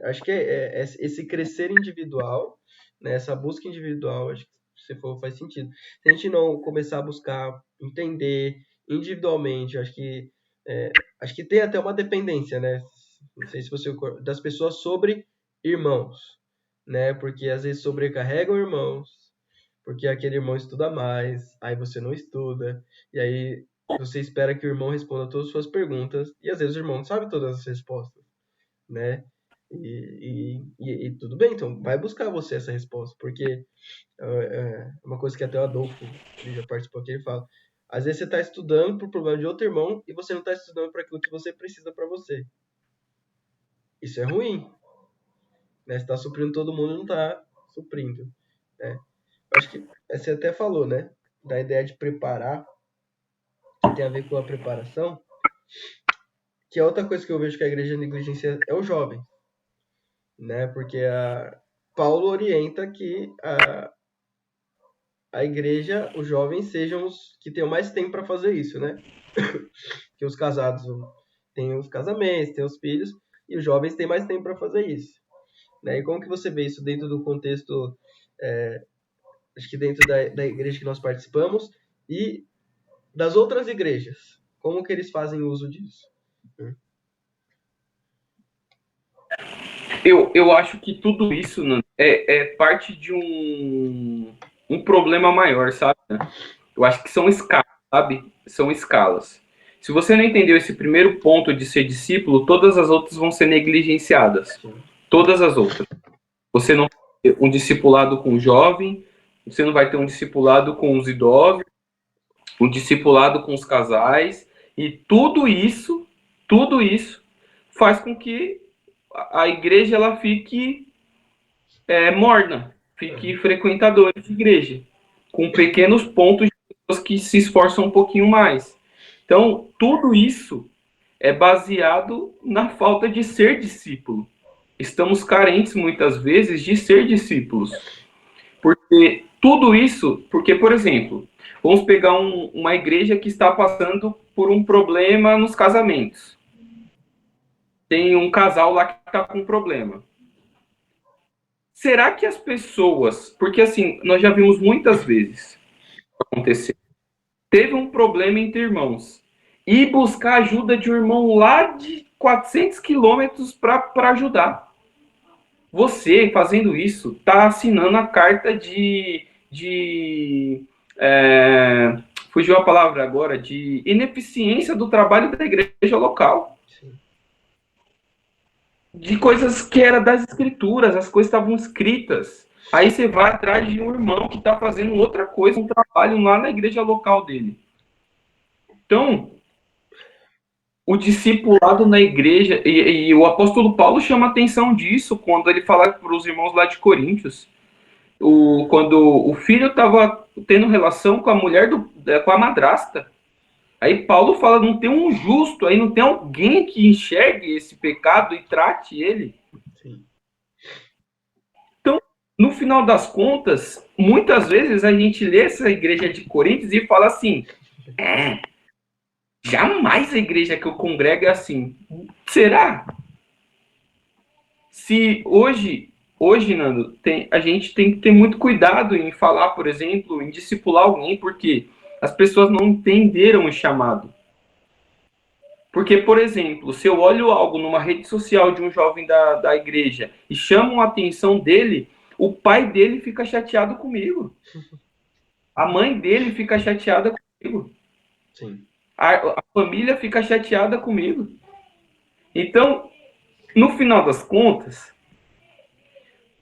acho que esse crescer individual, né? Essa busca individual, acho que se você for, faz sentido. Se a gente não começar a buscar entender individualmente, acho que tem até uma dependência, né? Não sei se você das pessoas sobre irmãos, né? Porque às vezes sobrecarregam irmãos, porque aquele irmão estuda mais, aí você não estuda, e aí você espera que o irmão responda todas as suas perguntas, e às vezes o irmão não sabe todas as respostas, né? E tudo bem, então vai buscar você essa resposta, porque uma coisa que até o Adolfo, ele já participou aqui, ele fala, às vezes você está estudando para o problema de outro irmão e você não está estudando para aquilo que você precisa para você. Isso é ruim, né? Você está suprindo todo mundo e não está suprindo, né? Acho que você até falou, né? Da ideia de preparar, que tem a ver com a preparação, que é outra coisa que eu vejo que a igreja negligencia é o jovem, né? Porque Paulo orienta que a igreja, os jovens sejam os que tenham mais tempo para fazer isso, né? Que os casados têm os casamentos, têm os filhos, e os jovens têm mais tempo para fazer isso, né? E como que você vê isso dentro do contexto, acho que dentro da igreja que nós participamos e das outras igrejas? Como que eles fazem uso disso? Eu acho que tudo isso, né, é parte de um problema maior, sabe? Eu acho que são escalas, sabe? São escalas. Se você não entendeu esse primeiro ponto de ser discípulo, todas as outras vão ser negligenciadas. Todas as outras. Você não vai ter um discipulado com o jovem, você não vai ter um discipulado com os idosos, um discipulado com os casais, e tudo isso faz com que a igreja ela fique morna. fique frequentadores de igreja, com pequenos pontos de pessoas que se esforçam um pouquinho mais. Então, tudo isso é baseado na falta de ser discípulo. Estamos carentes, muitas vezes, de ser discípulos. Porque tudo isso, porque, por exemplo, vamos pegar uma igreja que está passando por um problema nos casamentos. Tem um casal lá que está com um problema. Será que as pessoas... Porque, assim, nós já vimos muitas vezes acontecer. Teve um problema entre irmãos. E buscar ajuda de um irmão lá de 400 quilômetros para ajudar. Você, fazendo isso, está assinando a carta fugiu a palavra agora, de ineficiência do trabalho da igreja local. Sim. De coisas que eram das escrituras, as coisas estavam escritas. Aí você vai atrás de um irmão que está fazendo outra coisa, um trabalho lá na igreja local dele. Então, o discipulado na igreja, e o apóstolo Paulo chama atenção disso quando ele fala para os irmãos lá de Coríntios, quando o filho estava tendo relação com a mulher, com a madrasta. Aí Paulo fala, não tem um justo, aí não tem alguém que enxergue esse pecado e trate ele. Sim. Então, no final das contas, muitas vezes a gente lê essa igreja de Coríntios e fala assim, jamais a igreja que eu congrego é assim. Será? Se hoje, Nando, a gente tem que ter muito cuidado em falar, por exemplo, em discipular alguém, porque as pessoas não entenderam o chamado. Porque, por exemplo, se eu olho algo numa rede social de um jovem da igreja e chamo a atenção dele, o pai dele fica chateado comigo. A mãe dele fica chateada comigo. Sim. A família fica chateada comigo. Então, no final das contas,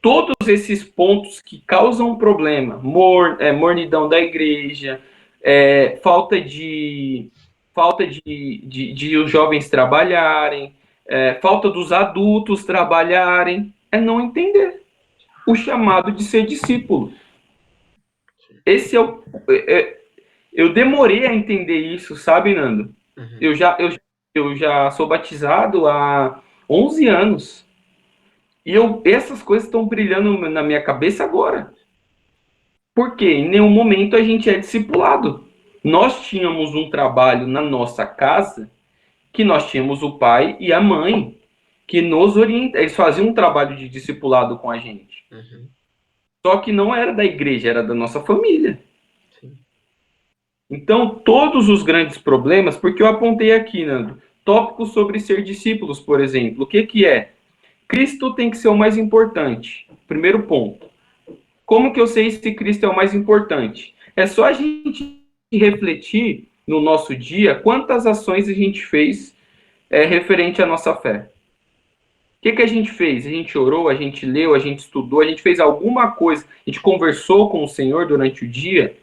todos esses pontos que causam problema, mornidão da igreja, falta de os jovens trabalharem, falta dos adultos trabalharem, é não entender o chamado de ser discípulo. Esse eu demorei a entender isso, sabe, Nando? Uhum. Eu já sou batizado há 11 anos. E essas coisas estão brilhando na minha cabeça agora. Porque em nenhum momento a gente é discipulado. Nós tínhamos um trabalho na nossa casa, que nós tínhamos o pai e a mãe, que nos orientam. Eles faziam um trabalho de discipulado com a gente. Uhum. Só que não era da igreja, era da nossa família. Sim. Então, todos os grandes problemas, porque eu apontei aqui, Nando, tópicos sobre ser discípulos, por exemplo. O que é? Cristo tem que ser o mais importante. Primeiro ponto. Como que eu sei se Cristo é o mais importante? É só a gente refletir no nosso dia quantas ações a gente fez referente à nossa fé. O que a gente fez? A gente orou, a gente leu, a gente estudou, a gente fez alguma coisa, a gente conversou com o Senhor durante o dia.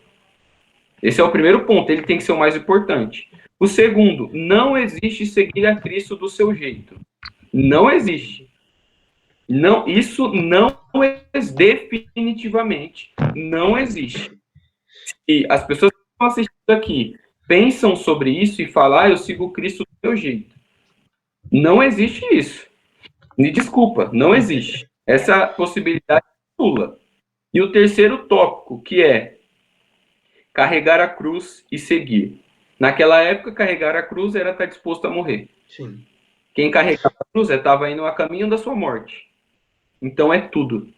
Esse é o primeiro ponto, ele tem que ser o mais importante. O segundo, não existe seguir a Cristo do seu jeito. Não existe. Não, isso não definitivamente não existe. E as pessoas que estão assistindo aqui pensam sobre isso e falam, eu sigo Cristo do meu jeito. Não existe isso. Me desculpa, não existe. Essa possibilidade é nula. E o terceiro tópico, que é carregar a cruz e seguir. Naquela época, carregar a cruz era estar disposto a morrer. Sim. Quem carregava a cruz estava indo a caminho da sua morte. Então é tudo.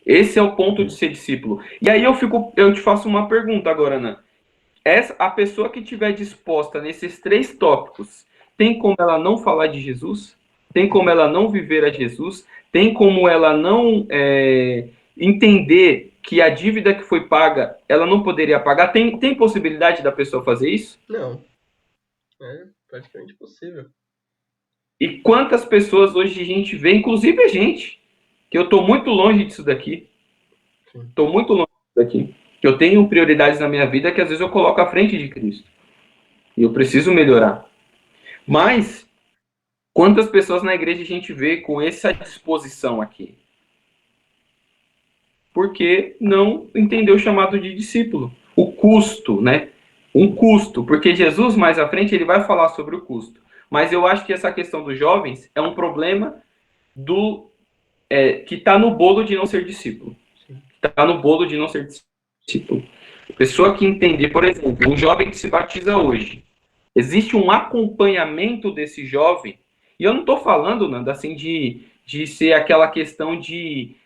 Esse é o ponto de ser discípulo. E aí eu te faço uma pergunta agora, Ana. A pessoa que estiver disposta nesses 3 tópicos, tem como ela não falar de Jesus? Tem como ela não viver a Jesus? Tem como ela não entender que a dívida que foi paga, ela não poderia pagar? Tem possibilidade da pessoa fazer isso? Não. É praticamente impossível. E quantas pessoas hoje a gente vê, inclusive a gente, que eu estou muito longe disso daqui. Estou muito longe disso daqui. Que eu tenho prioridades na minha vida que às vezes eu coloco à frente de Cristo. E eu preciso melhorar. Mas, quantas pessoas na igreja a gente vê com essa disposição aqui? porque não entendeu o chamado de discípulo. O custo, né? Um custo, porque Jesus mais à frente ele vai falar sobre o custo. Mas eu acho que essa questão dos jovens é um problema do que está no bolo de não ser discípulo. Está no bolo de não ser discípulo. Pessoa que entender, por exemplo, um jovem que se batiza hoje, existe um acompanhamento desse jovem, e eu não estou falando, Nanda, assim, de ser aquela questão de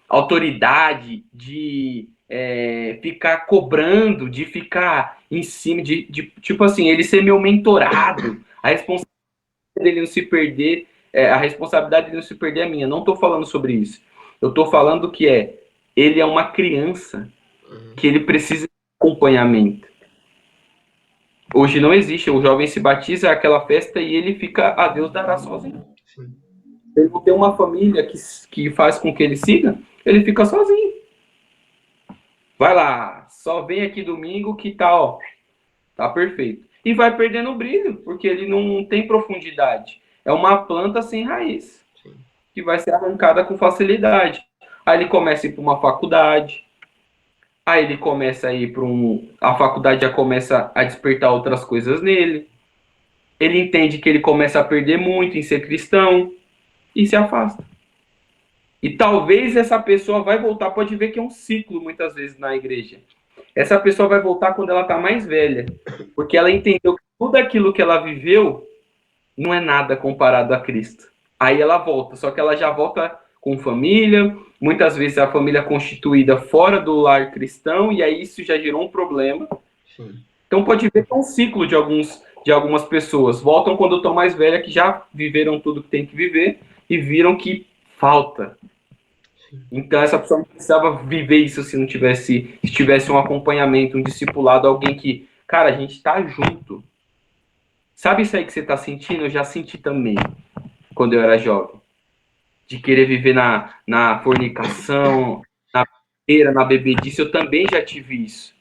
autoridade, de ficar cobrando, de ficar em cima, tipo assim, ele ser meu mentorado, a responsabilidade dele não se perder, a responsabilidade dele não se perder é minha. Não estou falando sobre isso. Eu estou falando que ele é uma criança que ele precisa de acompanhamento. Hoje não existe, o jovem se batiza, é aquela festa e ele fica, a Deus dará sozinho. Sim. Ele não tem uma família que faz com que ele siga, ele fica sozinho. Vai lá, só vem aqui domingo que tá, ó, tá perfeito. E vai perdendo o brilho, porque ele não tem profundidade. É uma planta sem raiz, que vai ser arrancada com facilidade. Aí ele começa a ir para uma faculdade, aí ele começa a ir para a faculdade já começa a despertar outras coisas nele. Ele entende que ele começa a perder muito em ser cristão e se afasta. E talvez essa pessoa vai voltar, pode ver que é um ciclo muitas vezes na igreja. Essa pessoa vai voltar quando ela está mais velha, porque ela entendeu que tudo aquilo que ela viveu não é nada comparado a Cristo. Aí ela volta, só que ela já volta com família, muitas vezes a família é constituída fora do lar cristão, e aí isso já gerou um problema. Sim. Então pode ver que é um ciclo de algumas pessoas. Voltam quando estão mais velhas, que já viveram tudo que tem que viver e viram que falta. Então essa pessoa não precisava viver isso se não tivesse um acompanhamento, um discipulado, alguém que, cara, a gente tá junto. Sabe isso aí que você tá sentindo? Eu já senti também quando eu era jovem. De querer viver na fornicação, na beira, na bebedice, eu também já tive isso.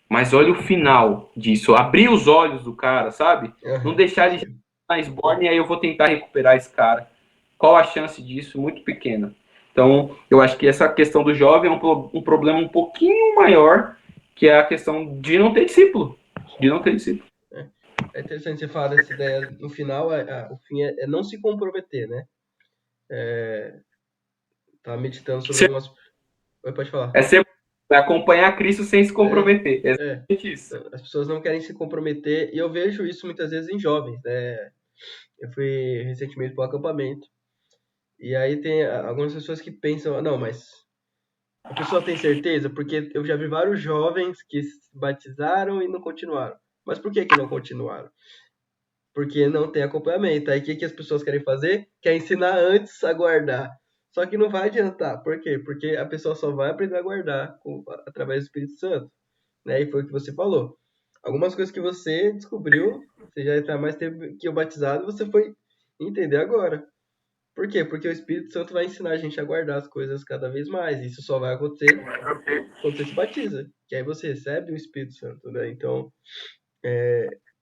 Mas olha o final disso. Abrir os olhos do cara, sabe? Não deixar ele na esborne e aí eu vou tentar recuperar esse cara. Qual a chance disso? Muito pequena. Então, eu acho que essa questão do jovem é um problema um pouquinho maior, que é a questão de não ter discípulo. De não ter discípulo. É interessante você falar dessa ideia. No final, o fim é não se comprometer, né? Tá meditando sobre algumas. Oi, pode falar. É acompanhar Cristo sem se comprometer. É É, exatamente isso. as pessoas não querem se comprometer e eu vejo isso muitas vezes em jovens, né? Eu fui recentemente para o acampamento e aí tem algumas pessoas que pensam, não, mas a pessoa tem certeza? Porque eu já vi vários jovens que se batizaram e não continuaram. Mas por que não continuaram? Porque não tem acompanhamento. Aí o que as pessoas querem fazer? Quer ensinar antes a guardar. Só que não vai adiantar. Por quê? Porque a pessoa só vai aprender a guardar através do Espírito Santo. Né? E foi o que você falou. Algumas coisas que você descobriu, você já está mais tempo que o batizado, você foi entender agora. Por quê? Porque o Espírito Santo vai ensinar a gente a guardar as coisas cada vez mais. Isso só vai acontecer quando você se batiza. Que aí você recebe o Espírito Santo, né? Então,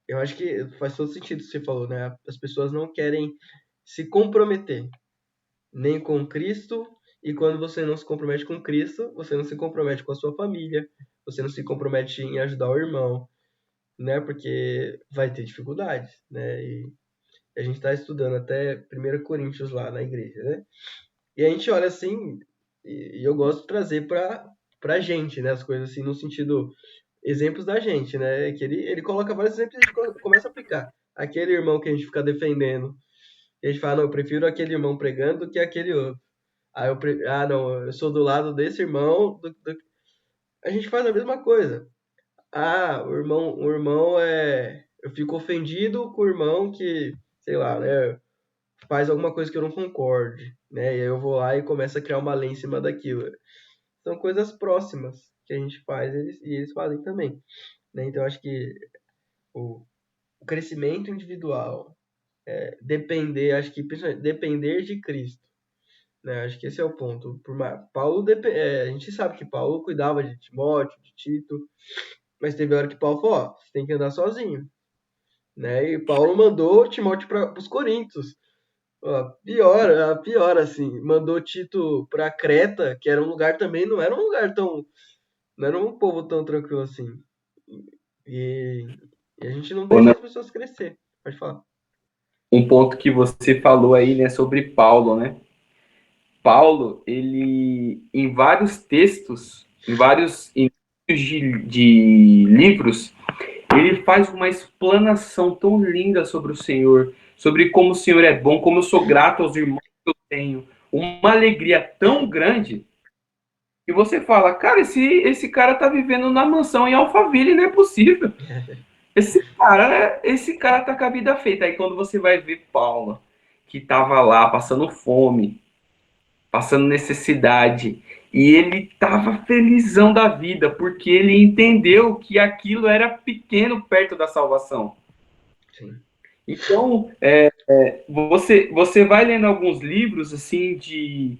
eu acho que faz todo sentido o que você falou, né? As pessoas não querem se comprometer nem com Cristo, e quando você não se compromete com Cristo, você não se compromete com a sua família, você não se compromete em ajudar o irmão, né? Porque vai ter dificuldades, né? E a gente está estudando até 1 Coríntios lá na igreja, né? E a gente olha assim, e eu gosto de trazer para a gente, né? As coisas assim, no sentido exemplos da gente, né? Que ele coloca vários exemplos e a gente começa a aplicar. Aquele irmão que a gente fica defendendo, e a gente fala, não, eu prefiro aquele irmão pregando do que aquele outro. Não, eu sou do lado desse irmão. A gente faz a mesma coisa. O irmão é. Eu fico ofendido com o irmão que, sei lá, né? Faz alguma coisa que eu não concorde, né? E aí eu vou lá e começo a criar uma lei em cima daquilo. São coisas próximas que a gente faz e eles fazem também, né? Então acho que o, o crescimento individual, acho que principalmente depender de Cristo, né? Acho que esse é o ponto. A gente sabe que Paulo cuidava de Timóteo, de Tito, mas teve hora que Paulo falou, ó, você tem que andar sozinho, né? E Paulo mandou Timóteo para os Coríntios. Ó, a pior, assim, mandou Tito pra Creta, que era um lugar também, não era um lugar tão, não era um povo tão tranquilo assim. E, e a gente não Ou deixa não? as pessoas crescer. Pode falar. Um ponto que você falou aí, né, sobre Paulo, né? Paulo, ele, em vários textos, em vários inícios de livros, ele faz uma explanação tão linda sobre o Senhor, sobre como o Senhor é bom, como eu sou grato aos irmãos que eu tenho. Uma alegria tão grande que você fala, cara, esse cara tá vivendo na mansão em Alphaville, não é possível. Esse cara tá com a vida feita. Aí quando você vai ver Paulo, que tava lá passando fome, passando necessidade, e ele tava felizão da vida, porque ele entendeu que aquilo era pequeno perto da salvação. Sim, Então, você vai lendo alguns livros assim de,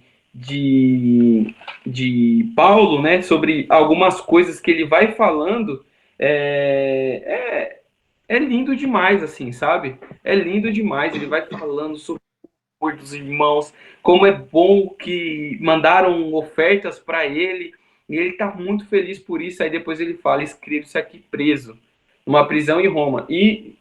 de Paulo, né, sobre algumas coisas que ele vai falando, é lindo demais, assim, sabe? É lindo demais. Ele vai falando sobre o amor dos irmãos, como é bom que mandaram ofertas para ele, e ele está muito feliz por isso. Aí depois ele fala: escreve-se aqui preso, numa prisão em Roma. E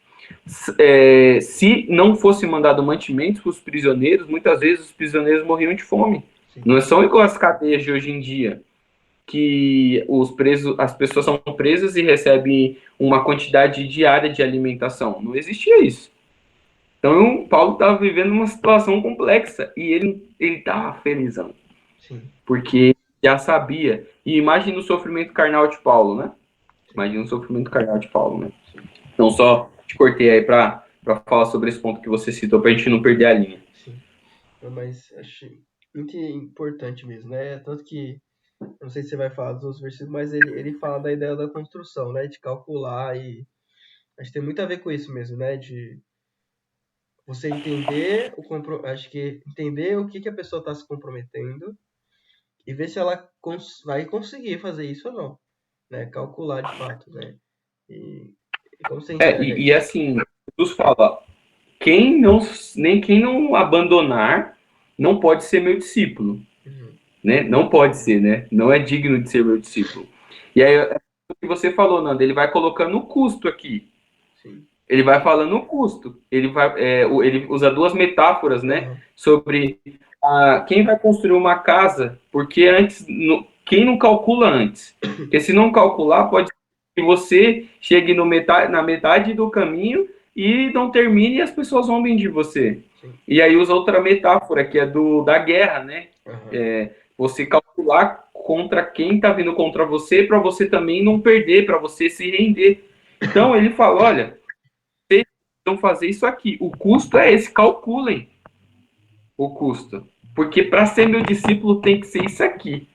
se não fosse mandado mantimentos para os prisioneiros, muitas vezes os prisioneiros morriam de fome. sim, Não são igual as cadeias de hoje em dia, que as pessoas são presas e recebem uma quantidade diária de alimentação. Não existia isso. Então, Paulo estava vivendo uma situação complexa e ele estava felizão, sim, porque já sabia. E imagina o sofrimento carnal de Paulo, né? sim, Imagina o sofrimento carnal de Paulo, né? sim, Então, só te cortei aí para falar sobre esse ponto que você citou, para a gente não perder a linha. sim. Não, mas achei muito importante mesmo, né? Tanto que, não sei se você vai falar dos outros versículos, mas ele fala da ideia da construção, né? De calcular e acho que tem muito a ver com isso mesmo, né? De você entender acho que entender o que que a pessoa está se comprometendo e ver se ela vai conseguir fazer isso ou não, né? Calcular de fato, né? E, e como você enxerga E isso? assim, Jesus fala, quem não abandonar não pode ser meu discípulo, Uhum, né? Não pode ser, né? Não é digno de ser meu discípulo. E aí, o que você falou, Nando, ele vai colocando o custo aqui. sim. Ele vai falando o custo. Ele usa duas metáforas, né? Aham, Sobre quem vai construir uma casa, porque antes, quem não calcula antes? Porque se não calcular, pode ser que você chegue no na metade do caminho e não termine e as pessoas zombem de você. sim. E aí usa outra metáfora, que é da guerra, né? Aham, Você calcular contra quem está vindo contra você, para você também não perder, para você se render. Então ele fala: olha, vão fazer isso aqui. O custo é esse, calculem o custo. Porque para ser meu discípulo tem que ser isso aqui.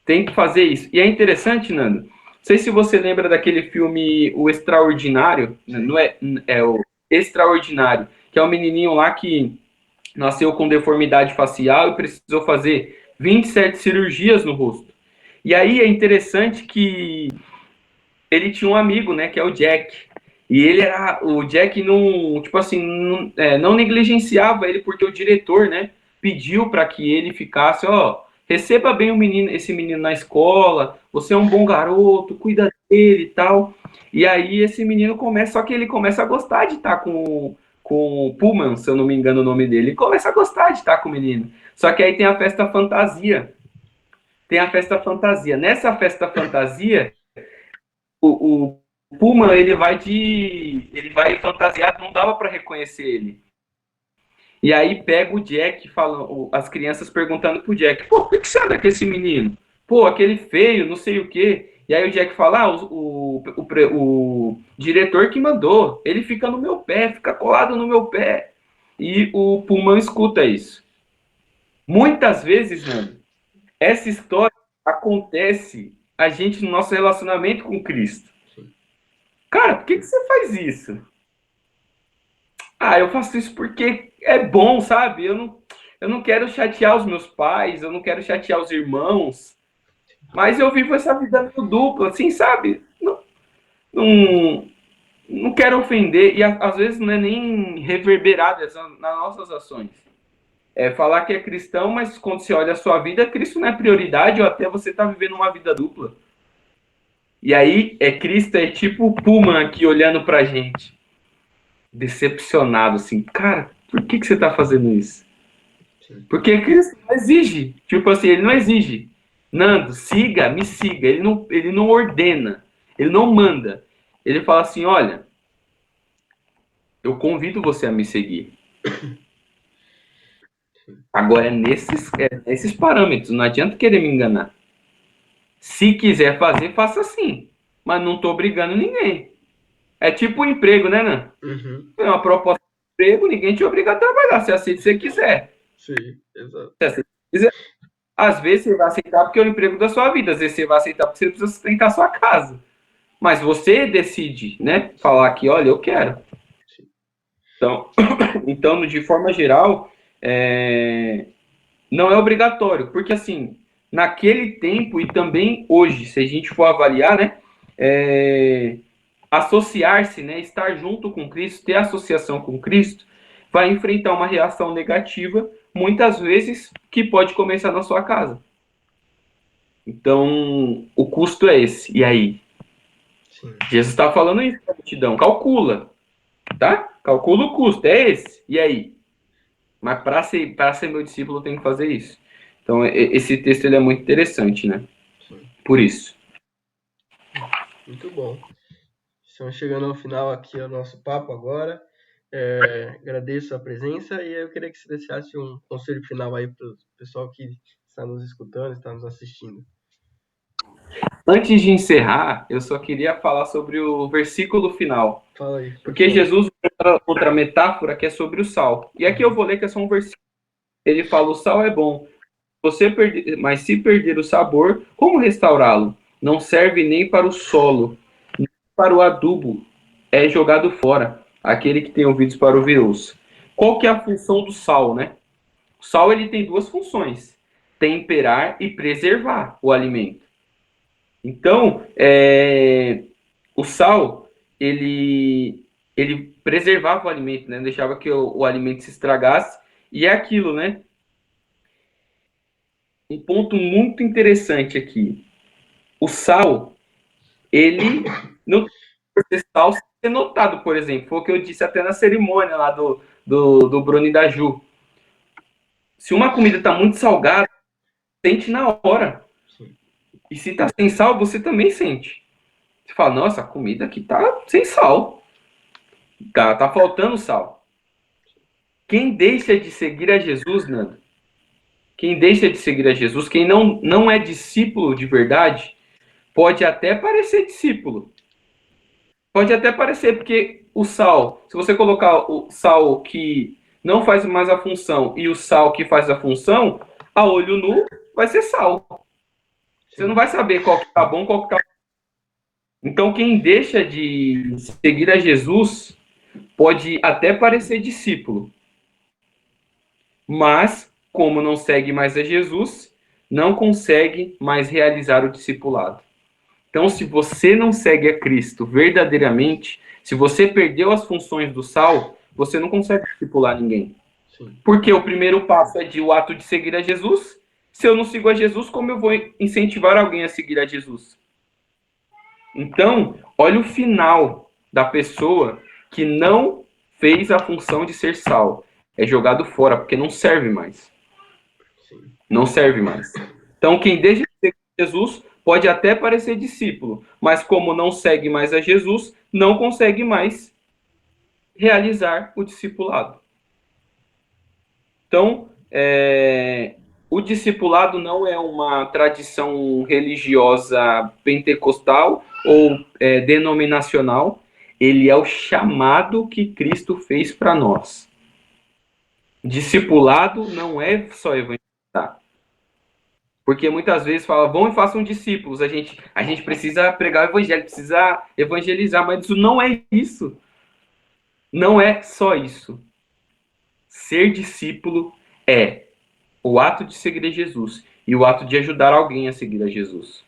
Tem que fazer isso. E é interessante, Nando. Não sei se você lembra daquele filme O Extraordinário. Não sim. é o Extraordinário, que é o menininho lá que nasceu com deformidade facial e precisou fazer 27 cirurgias no rosto. E aí é interessante que ele tinha um amigo, né, que é o Jack. E o Jack não, tipo assim, não negligenciava ele porque o diretor, né, pediu para que ele ficasse, ó, receba bem esse menino na escola, você é um bom garoto, cuida dele e tal. E aí esse menino só que ele começa a gostar de estar com o Pullman, se eu não me engano o nome dele. Ele começa a gostar de estar com o menino. Só que aí tem a festa fantasia. Tem a festa fantasia. Nessa festa fantasia, o Puma, ele vai fantasiado, não dava para reconhecer ele. E aí pega o Jack, as crianças perguntando pro Jack, pô, por que você anda com esse menino? Pô, aquele feio, não sei o quê. E aí o Jack fala, o diretor que mandou, ele fica no meu pé, fica colado no meu pé. E o Puma escuta isso. Muitas vezes, Nando, essa história acontece a gente no nosso relacionamento com Cristo. Sim. Cara, por que você faz isso? Ah, eu faço isso porque é bom, sabe? Eu não quero chatear os meus pais, eu não quero chatear os irmãos, mas eu vivo essa vida meio dupla, assim, sabe? Não, não, não quero ofender, e às vezes não é nem reverberado nas nossas ações. É falar que é cristão, mas quando você olha a sua vida, Cristo não é prioridade, ou até você está vivendo uma vida dupla. E aí, Cristo é tipo o Pullman aqui olhando pra gente, decepcionado, assim, cara, por que você está fazendo isso? Porque Cristo não exige, tipo assim, ele não exige. Nando, siga, me siga. Ele não ordena, ele não manda. Ele fala assim, olha, eu convido você a me seguir. Agora nesses parâmetros, não adianta querer me enganar. Se quiser fazer, faça assim. Mas não estou obrigando ninguém. É tipo um emprego, né, Nan? Uhum. É uma proposta de emprego, ninguém te obriga a trabalhar. Você aceita se você quiser. Sim, exato. Você aceita se quiser. Às vezes você vai aceitar porque é o emprego da sua vida. Às vezes você vai aceitar porque você precisa sustentar a sua casa. Mas você decide, né? Falar que, olha, eu quero. Então de forma geral, não é obrigatório. Porque, assim, naquele tempo e também hoje, se a gente for avaliar, né? Associar-se, né? Estar junto com Cristo, ter associação com Cristo, vai enfrentar uma reação negativa, muitas vezes, que pode começar na sua casa. Então, o custo é esse. E aí? Sim. Jesus está falando isso para a multidão. Calcula, tá? Calcula o custo, é esse. E aí? Mas para ser meu discípulo, eu tenho que fazer isso. Então, esse texto ele é muito interessante, né? Sim. Por isso. Muito bom. Estamos chegando ao final aqui do nosso papo agora. Agradeço a presença e eu queria que você deixasse um conselho final aí para o pessoal que está nos escutando, está nos assistindo. Antes de encerrar, eu só queria falar sobre o versículo final. Fala aí. Porque Jesus usa outra metáfora que é sobre o sal. E aqui eu vou ler que é só um versículo. Ele fala, o sal é bom, mas se perder o sabor, como restaurá-lo? Não serve nem para o solo, nem para o adubo. É jogado fora. Aquele que tem ouvidos para ouvir ouça. Qual que é a função do sal, né? O sal ele tem duas funções: temperar e preservar o alimento. Então, o sal, ele preservava o alimento, né? Deixava que o alimento se estragasse. E é aquilo, né? Um ponto muito interessante aqui. O sal, ele não tem sal ser notado, por exemplo. Foi o que eu disse até na cerimônia lá do Bruno e da Ju. Se uma comida está muito salgada, sente na hora. E se está sem sal, você também sente. Você fala, nossa, a comida aqui tá sem sal. Tá faltando sal. Quem deixa de seguir a Jesus, Nando, quem deixa de seguir a Jesus, quem não é discípulo de verdade, pode até parecer discípulo. Pode até parecer, porque o sal, se você colocar o sal que não faz mais a função e o sal que faz a função, a olho nu vai ser sal. Você não vai saber qual que tá bom, qual que tá ruim. Então, quem deixa de seguir a Jesus pode até parecer discípulo, mas, como não segue mais a Jesus, não consegue mais realizar o discipulado. Então, se você não segue a Cristo verdadeiramente, se você perdeu as funções do sal, você não consegue discipular ninguém. Sim. Porque o primeiro passo é o ato de seguir a Jesus. Se eu não sigo a Jesus, como eu vou incentivar alguém a seguir a Jesus? Então, olha o final da pessoa que não fez a função de ser sal. É jogado fora, porque não serve mais. Não serve mais. Então, quem deixa de seguir Jesus pode até parecer discípulo, mas como não segue mais a Jesus, não consegue mais realizar o discipulado. Então, o discipulado não é uma tradição religiosa pentecostal ou denominacional, ele é o chamado que Cristo fez para nós. Discipulado não é só evangelizar. Porque muitas vezes fala, vão e façam discípulos. A gente precisa pregar o evangelho, precisa evangelizar, mas isso não é isso. Não é só isso. Ser discípulo é o ato de seguir a Jesus e o ato de ajudar alguém a seguir a Jesus.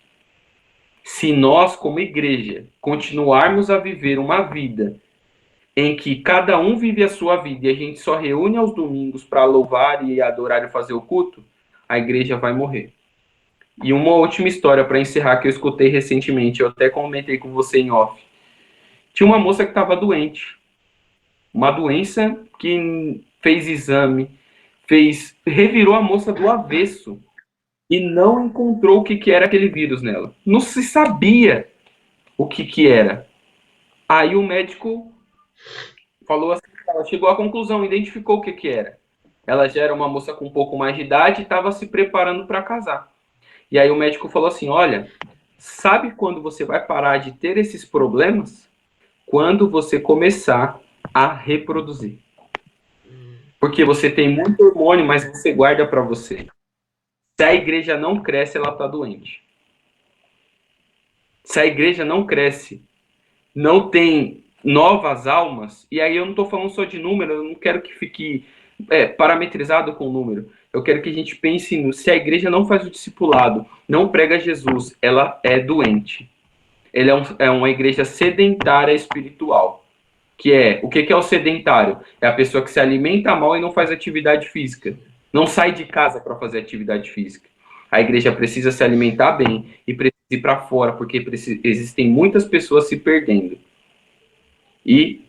Se nós, como igreja, continuarmos a viver uma vida em que cada um vive a sua vida e a gente só reúne aos domingos para louvar e adorar e fazer o culto, a igreja vai morrer. E uma última história para encerrar que eu escutei recentemente, eu até comentei com você em off. Tinha uma moça que estava doente, uma doença que fez exame, revirou a moça do avesso e não encontrou o que era aquele vírus nela. Não se sabia o que era. Aí o médico falou assim, ela chegou à conclusão, identificou o que era. Ela já era uma moça com um pouco mais de idade e estava se preparando para casar. E aí o médico falou assim, olha, sabe quando você vai parar de ter esses problemas? Quando você começar a reproduzir. Porque você tem muito hormônio, mas você guarda para você. Se a igreja não cresce, ela está doente. Se a igreja não cresce, não tem novas almas, e aí eu não estou falando só de número, eu não quero que fique parametrizado com número. Eu quero que a gente pense no, se a igreja não faz o discipulado, não prega Jesus, ela é doente. Ela é uma igreja sedentária espiritual. Que é, o que é o sedentário? É a pessoa que se alimenta mal e não faz atividade física. Não sai de casa para fazer atividade física. A igreja precisa se alimentar bem e precisa ir para fora, porque existem muitas pessoas se perdendo. E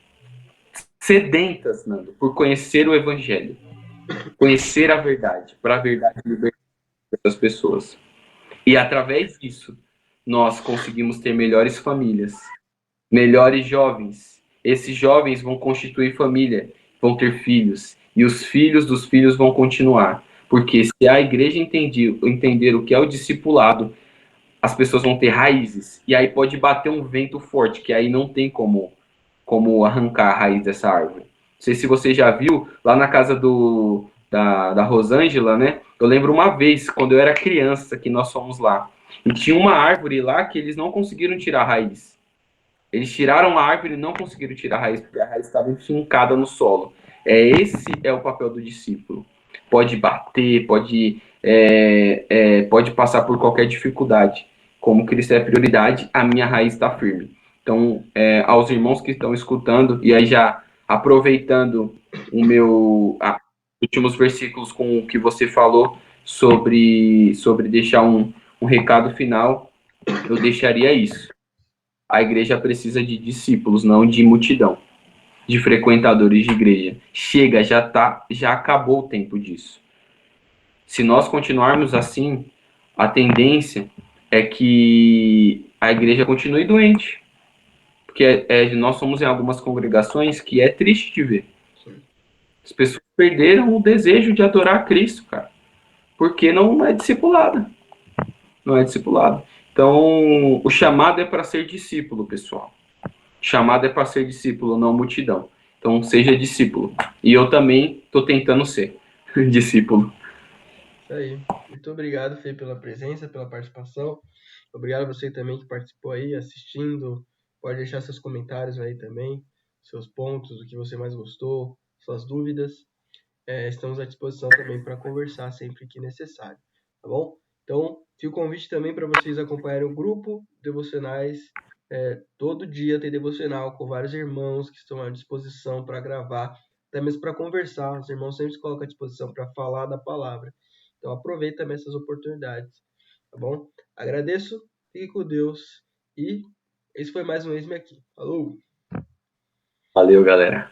sedentas, Nando, por conhecer o evangelho. Conhecer a verdade, para a verdade libertar as pessoas. E através disso, nós conseguimos ter melhores famílias, melhores jovens. Esses jovens vão constituir família, vão ter filhos, e os filhos dos filhos vão continuar. Porque se a igreja entender o que é o discipulado, as pessoas vão ter raízes. E aí pode bater um vento forte, que aí não tem como arrancar a raiz dessa árvore. Não sei se você já viu, lá na casa da Rosângela, né? Eu lembro uma vez, quando eu era criança, que nós fomos lá. E tinha uma árvore lá que eles não conseguiram tirar a raiz. Eles tiraram a árvore e não conseguiram tirar a raiz, porque a raiz estava enfincada no solo. Esse é o papel do discípulo. Pode bater, pode passar por qualquer dificuldade. Como Cristo é prioridade, a minha raiz está firme. Então, aos irmãos que estão escutando, e aí já aproveitando os últimos versículos com o que você falou sobre deixar um recado final, eu deixaria isso. A igreja precisa de discípulos, não de multidão, de frequentadores de igreja. Chega, já acabou o tempo disso. Se nós continuarmos assim, a tendência é que a igreja continue doente. Porque nós somos em algumas congregações que é triste de ver. As pessoas perderam o desejo de adorar Cristo, cara. Porque não é discipulada. Não é discipulado. Então, o chamado é para ser discípulo, pessoal. Chamado é para ser discípulo, não multidão. Então, seja discípulo. E eu também estou tentando ser discípulo. Isso aí. Muito obrigado, Fê, pela presença, pela participação. Obrigado a você também que participou aí, assistindo. Pode deixar seus comentários aí também, seus pontos, o que você mais gostou, suas dúvidas. Estamos à disposição também para conversar sempre que necessário, tá bom? Então, fica o convite também para vocês acompanharem o grupo Devocionais. Todo dia tem devocional com vários irmãos que estão à disposição para gravar, até mesmo para conversar. Os irmãos sempre se colocam à disposição para falar da palavra. Então, aproveita também essas oportunidades, tá bom? Agradeço, fique com Deus e esse foi mais um Eis-me Aqui. Falou! Valeu, galera.